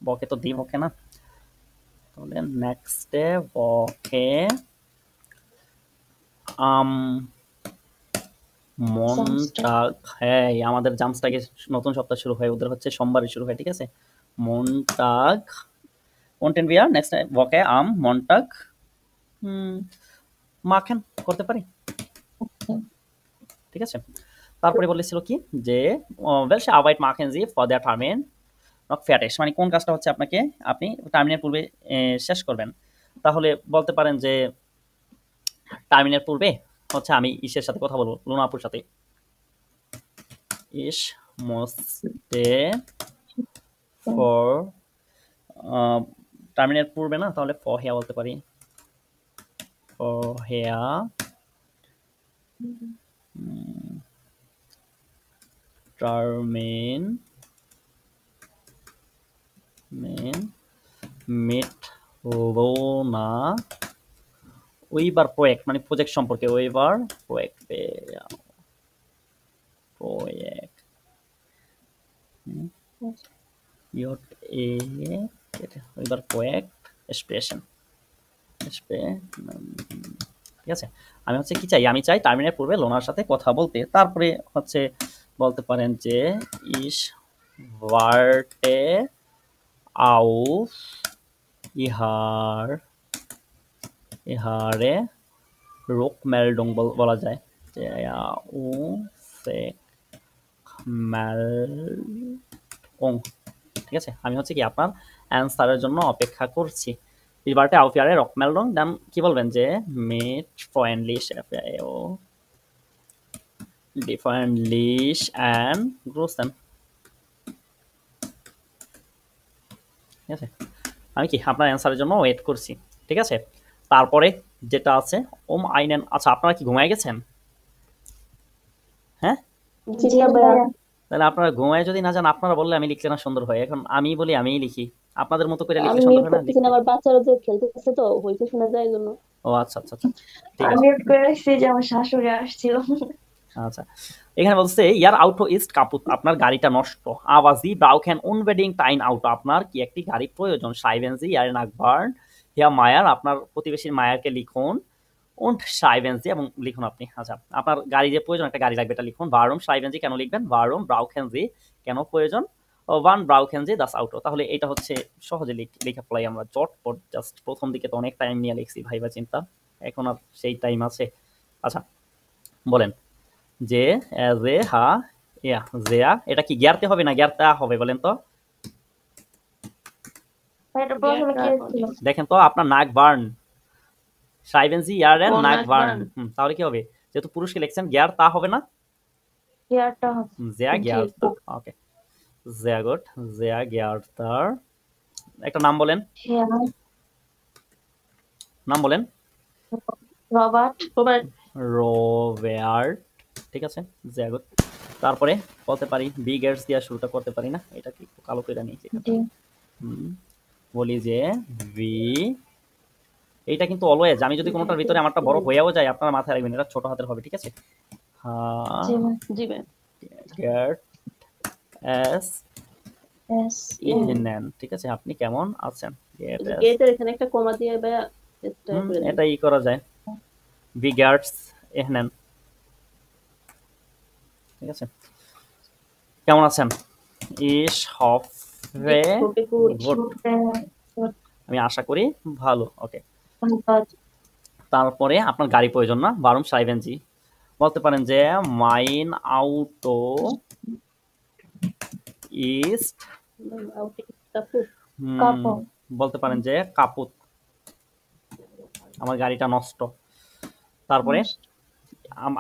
Woche তো die Woche না তাহলে nächste Woche am Montag হ্যাঁ আমাদের জামসটাকে নতুন সপ্তাহ শুরু হয় ওদের হচ্ছে সোমবারে শুরু হয় ঠিক আছে Montag konnten wir next Woche am Montag machen করতে পারি ঠিক আছে তারপরে বলেছিল কি যে welche Arbeit machen Sie vor der Termin noch fertig মানে কোন কাজটা হচ্ছে আপনি টার্মিনের পূর্বে শেষ করবেন তাহলে বলতে পারেন যে টার্মিনের পূর্বে হচ্ছে আমি ইসের সাথে কথা বলবো লুনাপুর সাথে ich musste for টার্মিনের পূর্বে না তাহলে vorher বলতে পারি vorher Termin mit Luna Weber Projekt মানে প্রজেক্ট সম্পর্কে Weber Projekt Weber Projekt Sprechen ঠিক আছে আমি হচ্ছে কি চাই আমি চাই টার্মিনের পূর্বে লোনার সাথে কথা বলতে তারপরে হচ্ছে বলতে পারেন যে ich warte auf ihre Rückmeldung বলা যায় যে Meldung ঠিক আছে আমি হচ্ছে কি আপনার অ্যানসারের জন্য অপেক্ষা করছি Ich warte auf Ihre Rückmeldung dann কি বলবেন যে mit freundlich and Grüßen ঠিক আছে আমি কি আপনার অ্যানসারের জন্য ওয়েট করছি ঠিক আছে তারপরে যেটা আছে einen আচ্ছা আপনারা কি ঘুমায় গেছেন হ্যাঁ তাহলে আপনারা ঘুমায় যদি না যান আপনারা বললে আমি লিখলে না সুন্দর হয় এখন আমি বলি আমিই লিখি আপনাদের মতো করে লিখলে সুন্দর হয় না আমার বাচ্চারা যে খেলতেছে তো হইতে শোনা যায় জন্য ও আচ্ছা আচ্ছা আচ্ছা ঠিক আছে আমি মিউট করে রাখছি যে আমার শাশুড়ি আসছিল আচ্ছা এখানে বলছে ইয়ার আউটো ইজ কাপুত আপনার গাড়িটা নষ্ট আওয়াজি ব্রাউকেন unbedingt ein Auto আপনার কি একটি গাড়ি প্রয়োজন schreiben Sie Ihren Nachbarn Herr Mayer আপনার প্রতিবেশীর মায়ারকে লিখুন und schreiben Sie এবং লিখুন আপনি আচ্ছা আপনার গাড়ি যে প্রয়োজন একটা গাড়ি লাগবে এটা লিখুন warum schreiben Sie কেন লিখবেন warum brauchen Sie কেন প্রয়োজন wann brauchen Sie das Auto তাহলে এটা হচ্ছে সহজে লেখা ফেলাই আমরা চটপট জাস্ট প্রথম দিকে তো অনেক টাইম নিয়ে লিখছি ভাইবা চিন্তা এখন আর সেই টাইম আছে আচ্ছা বলেন যে এটা কি গিয়ারতে হবে না গিয়ারতা হবে বলেন তো দেখেন তো আপনার নাক burn schreiben Sie Ihren Nachbarn তাহলে কি হবে যেহেতু পুরুষকে লিখছেন গিয়ারতা হবে না গিয়ারটা হবে sehr geehrter ওকে sehr gut sehr geehrter একটা নাম বলেন রবার্ট ঠিক আছে sehr gut তারপরে বলতে পারি বি গেটস দিয়া শুরুটা করতে পারি না এটা কি কালো করে নিয়েছি বলি যে ভি এইটা কিন্তু অলওয়েজ আমি যদি কোনোটার ভিতরে আমারটা বড় হয়েও যায় আপনারা মাথায় রাখবেন এটা ছোট হাতের হবে ঠিক আছে হ্যাঁ জি ম্যাম গেট এস ইহনেন ঠিক আছে আপনি কেমন আছেন গেটের এখানে একটা কমা দিয়ে এটা ই করা যায় বি গেটস ইহনেন ঠিক আছে কেমন আছেন ich hoffe gut আমি আশা করি ভালো ওকে তারপরে আপনার গাড়ি প্রয়োজন না, warum schreiben Sie? বলতে পারেন যে mein Auto ist কাপড় বলতে পারেন যে কাপুত, আমার গাড়িটা নষ্ট। তারপরে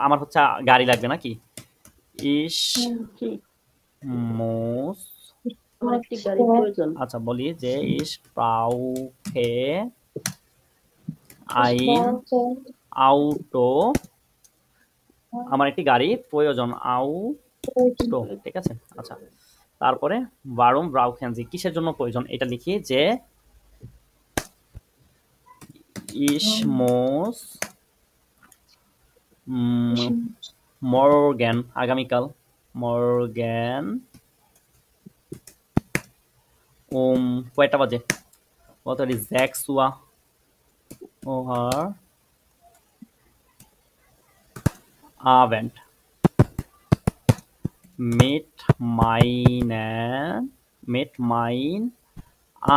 আমার হচ্ছে গাড়ি লাগবে নাকি, ich muss, আমার একটি গাড়ি প্রয়োজন। আচ্ছা বলি যে ich brauche ein Auto, আমার একটি গাড়ি প্রয়োজন, আউটো, ঠিক আছে। আচ্ছা তারপরে warum brauchen Sie, কিসের জন্য প্রয়োজন, এটা লিখি যে ich muss morgen, আগামীকাল, morgen কয়টা বাজে, বলতে পারি 6 Uhr oder Abend mit mein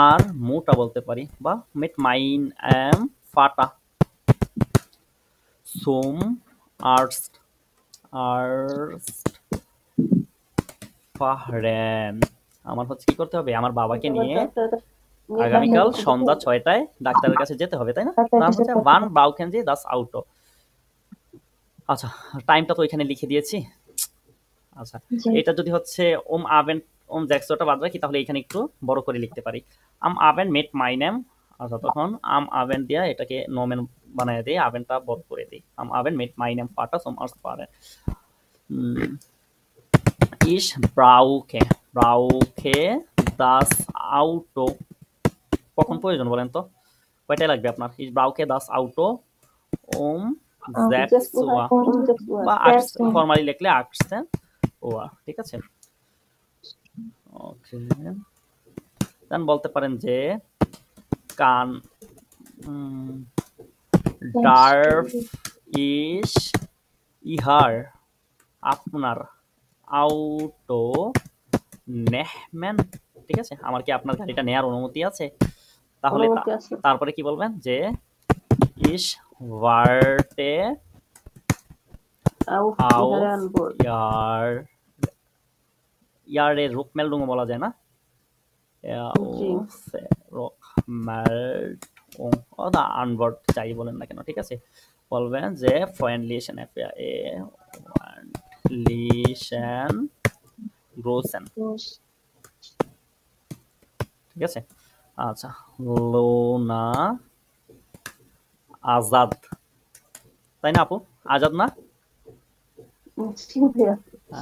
আর মোটা বলতে পারি, বা mit meinem Vater zum Arzt fahren, আমার হচ্ছে কি করতে হবে, আমার বাবাকে নিয়ে আগামীকাল সন্ধ্যা 6টায় ডাক্তারের কাছে যেতে হবে, তাই না? তার হচ্ছে wann brauchen Sie das Auto। আচ্ছা টাইমটা তো এখানে লিখে দিয়েছি। আচ্ছা এটা যদি হচ্ছে Abend 6টা বাদ রাখি, তাহলে এখানে একটু বড় করে লিখতে পারি am Abend mit meinem, আচ্ছা তখন am Abend দিয়া এটাকে নোমেন বানায় দিই, আবেনটা বড় করে দিই, am Abend mit meinem Vater zum Arzt fahren। Ich brauche das Auto, কখন প্রয়োজন বলেন তো, কয়টায় লাগবে আপনার, ich brauche das Auto 6 Uhr বা 8 ফরমালি লিখলে 18 Uhr, ঠিক আছে। ওকে দেন বলতে পারেন যে কান darf ich ইহার আপনার আউটো নেhmen, ঠিক আছে, আমার কি আপনার গাড়িটা নেয়ার অনুমতি আছে, তাহলে তারপরে কি বলবেন যে ich warte auf ইয়ারের রুকমেলডুং বলা যায় না, রুকমেলডুং আনভার্ট যাই বলেন না কেন, ঠিক আছে, বলবেন যে freundlichen großen, ঠিক আছে। আচ্ছা লোনা আজাদ, তাই না আপু, আজাদ না?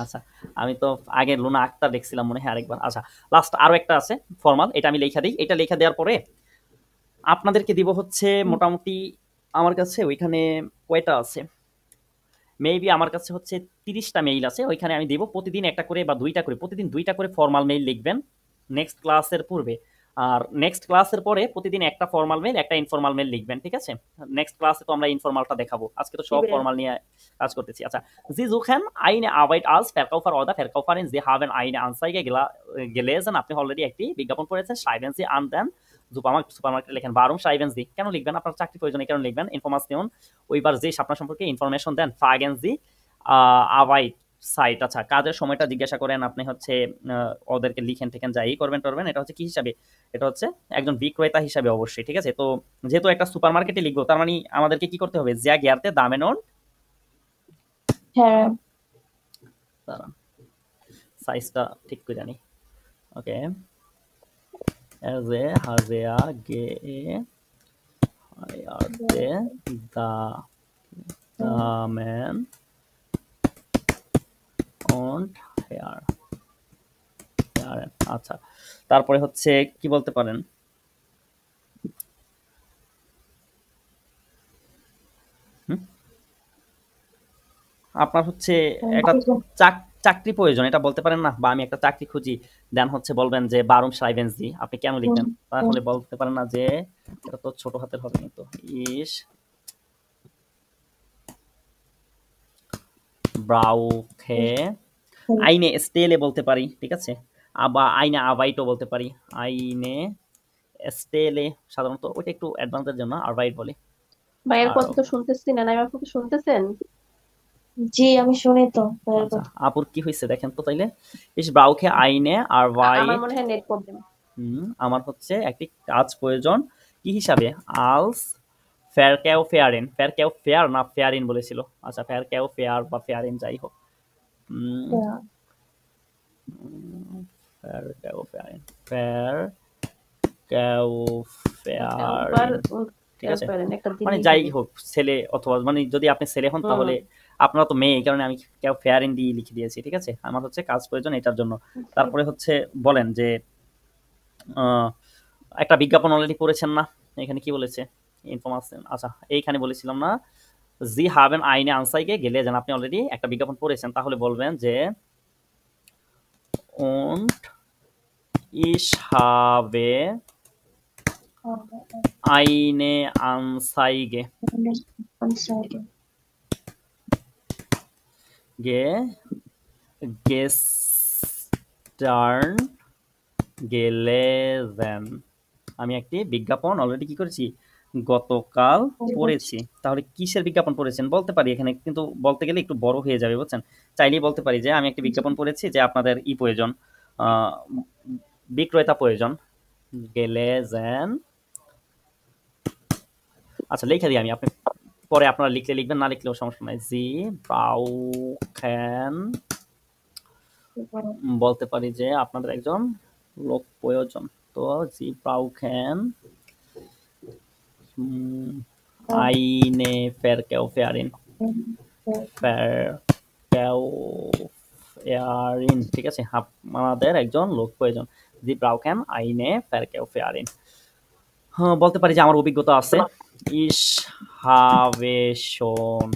আচ্ছা আমি তো আগে লুনা আক্তার দেখছিলাম মনে হয় আরেকবার। আচ্ছা লাস্ট আরো একটা আছে ফর্মাল, এটা আমি লেখা দিই, এটা লেখা দেওয়ার পরে আপনাদেরকে দিব হচ্ছে মোটামুটি আমার কাছে ওইখানে কয়টা আছে, মেবি আমার কাছে হচ্ছে 30টা মেইল আছে, ওইখানে আমি দিব প্রতিদিন একটা করে বা দুইটা করে, প্রতিদিন দুইটা করে ফর্মাল মেইল লিখবেন নেক্সট ক্লাসের পূর্বে, আর নেক্সট ক্লাসের পরে প্রতিদিন একটা ফর্মাল মেইল একটা ইনফর্মাল মেইল লিখবেন, ঠিক আছে। নেক্সট ক্লাসে তো আমরা ইনফর্মালটা দেখাবো, আজকে তো সব ফর্মাল নিয়ে কাজ করতেছি। আচ্ছা Sie suchen eine Arbeit als Verkäufer oder Verkäuferin, Sie haben eine Anzeige gelesen, আপনি অলরেডি একটি বিজ্ঞাপন পড়েছেন, schreiben Sie an den সুপারমার্কেটে লেখেন warum schreiben Sie, কেন লিখবেন, আপনার চাকরি প্রয়োজন এই কারণে লিখবেন, ইনফরমেশন ওইবার যে আপনার সম্পর্কে ইনফরমেশন দেন, fragen Sie Arbeit সাইট, আচ্ছা কাজের সময়টা জিজ্ঞাসা করেন, আপনি হচ্ছে ওদেরকে লিখেন ঠেকেন যাই করবেন টরবেন, এটা হচ্ছে কি হিসাবে, এটা হচ্ছে একজন বিক্রেতা হিসাবে অবশ্যই, ঠিক আছে। তো যেহেতু একটা সুপার মার্কেটে লিখবো, তার মানে আমাদেরকে কি করতে হবে, যা গিয়ারতে দামে নন, হ্যাঁ সাইজটা ঠিক করে জানি, ওকে যে হাজেয়া গে গিয়ারতে দামেন আচ্ছা তারপরে হচ্ছে কি বলতে পারেন, আপনার হচ্ছে একটা চাকরি প্রয়োজন এটা বলতে পারেন না, বা আমি একটা চাকরি খুঁজি, দেন হচ্ছে বলবেন যে warum schreiben Sie, আপনি কেন লিখবেন, তাহলে বলতে পারেন না যে এটা তো ছোট হাতের হবে না তো, ich brauche eine Stelle বলতে পারি, ঠিক আছে, আবার eine Arbeit ও বলতে পারি, eine Stelle সাধারণত ওইটা একটু অ্যাডভান্সের জন্য Arbeit বলি, ভাইয়ের আর কথা তো শুনতেছি না, নাইমা আপু কি শুনতেছেন? জি আমি শুনি তো ভাইয়ের আচ্ছা, কথা। আপুর কি হয়েছে দেখেন তো তাইলে। ইস ব্রাউকে আইনে আর আমার ওয়াইট। মনে হয় নেট প্রবলেম। আমার হচ্ছে একটি কাজ প্রয়োজন কি হিসাবে, আলস ফেয়ারকেও ফেয়ারিন, ফেয়ারকেও ফেয়ার না ফেয়ারিন বলেছিল। আচ্ছা, ফেয়ারকেও ফেয়ার বা ফেয়ারিন যাই হোক। উম, হ্যাঁ, ফেয়ারকেও ফেয়ারিন, ফেয়ারকেও একবার ফেয়ারিন, ঠিক আছে। পারেন একটা মানে দিলেই যাই হবে। হোক, ছেলে অথবা মানে যদি আপনি ছেলে হন হুম। তাহলে, আপনারা তো মেয়ে, এই কারণে আমি কেউ ফেয়ারিন দিয়ে লিখে দিয়েছি, ঠিক আছে। আমার হচ্ছে কাজ প্রয়োজন এটার জন্য। জি। তারপরে হচ্ছে বলেন যে আহ, একটা বিজ্ঞাপন অলরেডি পড়েছেন না, এখানে কি বলেছে ইনফরমেশন, আচ্ছা এইখানে বলেছিলাম না, জি হাবেন আইনে আনসাইকে গেলে যেন আপনি অলরেডি একটা বিজ্ঞাপন পড়েছেন, তাহলে বলবেন যে und ich habe eine Anzeige আনসাইডে gestern gelesen। আমি একটি বিজ্ঞাপন অলরেডি কি করেছি, গতকাল পড়েছি। তাহলে কিসের বিজ্ঞাপন পড়েছেন বলতে পারি এখানে, কিন্তু বলতে গেলে একটু বড় হয়ে যাবে বুঝছেন। চাইলেই বলতে পারি যে আমি একটি বিজ্ঞাপন পড়েছি যে আপনাদের ই প্রয়োজন, আহ, বিক্রেতা প্রয়োজন, গেলেজেন। আচ্ছা লিখে দিই আমি, আপনি পরে আপনারা লিখলে লিখবেন, না লিখলেও সমস্যা নাই। জি ব্রাউকেন, বলতে পারি যে আপনাদের একজন লোক প্রয়োজন। তো জি ব্রাউকেন আইনে ফেরকেও ফেয়ারিন, ফেয়ারিন, ঠিক আছে। আমাদের একজন লোক প্রয়োজন, জি ব্রাউকেন আইনে ফেরকেও ফেয়ারিন। হ্যাঁ, বলতে পারি যে আমার অভিজ্ঞতা আছে, ইস হাবে শোন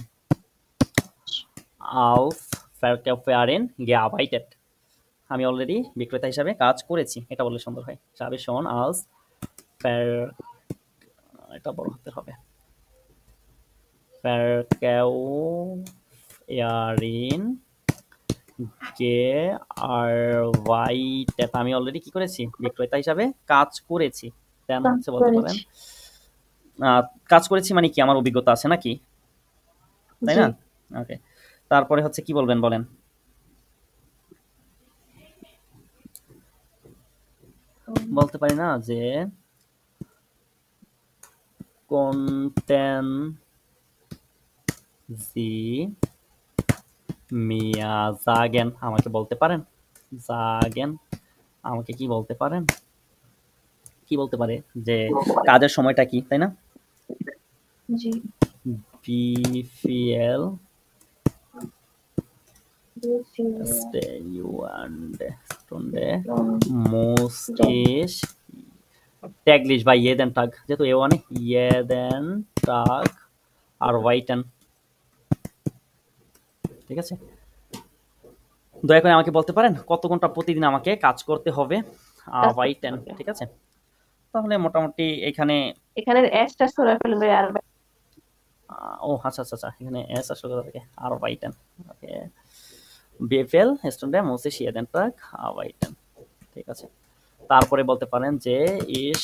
আলফ ফেরকেও ফেয়ারিন gearbeitet। আমি অলরেডি বিক্রেতা হিসাবে কাজ করেছি, এটা বললে সুন্দর হয়। হাবে শোন আলস ফের, এটা বড় হাতের হবে, ফেরকেও ফেয়ারিন gearbeitet। আমি অলরেডি কি করেছি, বিক্রেতা হিসাবে কাজ করেছি। দেন হচ্ছে বলতে পারেন কাজ করেছি মানে কি, আমার অভিজ্ঞতা আছে নাকি, তাই জি না? ওকে, তারপরে হচ্ছে কি বলবেন বলেন। বলতে পারি না যে কন্টেন জি মিয়া জাগেন, আমাকে বলতে পারেন জাগেন, আমাকে কি বলতে পারেন, কি বলতে পারে যে কাজের সময়টা কি, তাই না? জি বিপিএল বুঝছি। স্টুন্ডে মোস্টিস ট্যাগলিশ বা ইয়েদেন টাগ, যেহেতু এ ওয়ানে ইয়েদেন টাগ আর ওয়াইটেন, ঠিক আছে। দয়া করে আমাকে বলতে পারেন কত ঘন্টা প্রতিদিন আমাকে কাজ করতে হবে, কাজ করতে ওয়াইটেন, হবে। ঠিক আছে। তাহলে মোটামুটি এখানে এখানে এসটা সরে ফেলেন ভাই, আর ও আচ্ছা আচ্ছা আচ্ছা, এখানে এস আসলে কোথা থেকে, আর ওয়াইটেন, ওকে। বিএফএল স্টুডেন্ট মোসে শিয়াদেন টাগ আর ওয়াইটেন, ঠিক আছে। তারপরে বলতে পারেন যে ইস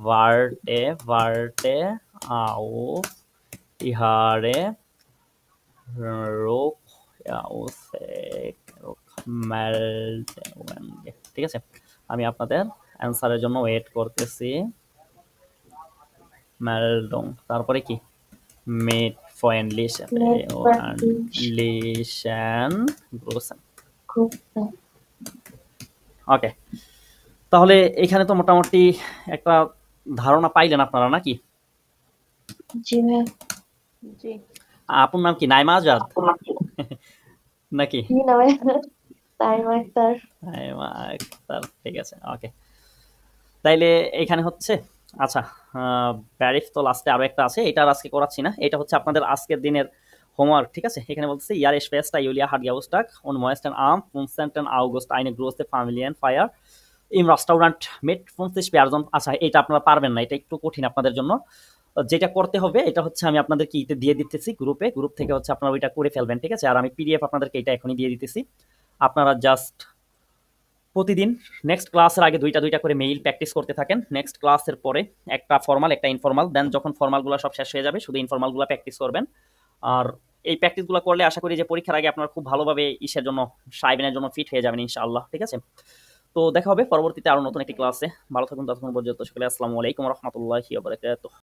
ভার্টে ভার্টে আও ইহারে রোক ঠিক আছে। আমি আপনাদের অ্যান্সারের জন্য ওয়েট করতেছি। মেলডং, তারপরে কি মেট ফয়েনলিশন লিশন গ্রোসেন, ওকে। তাহলে এখানে তো মোটামুটি একটা ধারণা পাইলেন আপনারা নাকি। জি ভাই। জি আপনার নাম কি নাইমা আজাদ নাকি? কি নামে? তাইমা আক্তার। নাইমা আক্তার, ঠিক আছে, ওকে। তাইলে এখানে হচ্ছে আচ্ছা, ব্যারিফ তো লাস্টে আরো একটা আছে, এটা আর আজকে করাচ্ছি না, এটা হচ্ছে আপনাদের আজকের দিনের হোমওয়ার্ক, ঠিক আছে। এখানে বলতেছে ইয়ার স্পেসটা ইউলিয়া হাট গেউস্টাক অন ময়েস্টেন আর্ম ফুনসেন্টেন আউগস্ট আইনে গ্রোসে ফ্যামিলিয়ান ফায়ার ইম রেস্টুরেন্ট মেট ফুনসিস পেয়ারজন। আচ্ছা এটা আপনারা পারবেন না, এটা একটু কঠিন আপনাদের জন্য। যেটা করতে হবে এটা হচ্ছে আমি আপনাদেরকে ইতে দিয়ে দিতেছি গ্রুপে, গ্রুপ থেকে হচ্ছে আপনারা ওইটা করে ফেলবেন, ঠিক আছে। আর আমি পিডিএফ আপনাদেরকে এটা এখনই দিয়ে দিতেছি, আপনারা জাস্ট প্রতিদিন নেক্সট ক্লাসের আগে দুইটা করে মেইল প্র্যাকটিস করতে থাকেন। নেক্সট ক্লাসের পরে একটা ফর্মাল, একটা ইনফর্মাল, দেন যখন ফর্মালগুলো সব শেষ হয়ে যাবে শুধু ইনফর্মালগুলো প্র্যাকটিস করবেন। আর এই প্র্যাকটিসগুলো করলে আশা করি যে পরীক্ষার আগে আপনারা খুব ভালোভাবে ইসের জন্য, সাইবেনের জন্য ফিট হয়ে যাবেন ইনশাআল্লাহ। ঠিক আছে? তো দেখা হবে পরবর্তীতে আরো নতুন একটি ক্লাসে। ভালো থাকুন ততক্ষণ পর্যন্ত। সকলে আসসালামু আলাইকুম ওয়া রাহমাতুল্লাহি ওয়া বারাকাতুহু।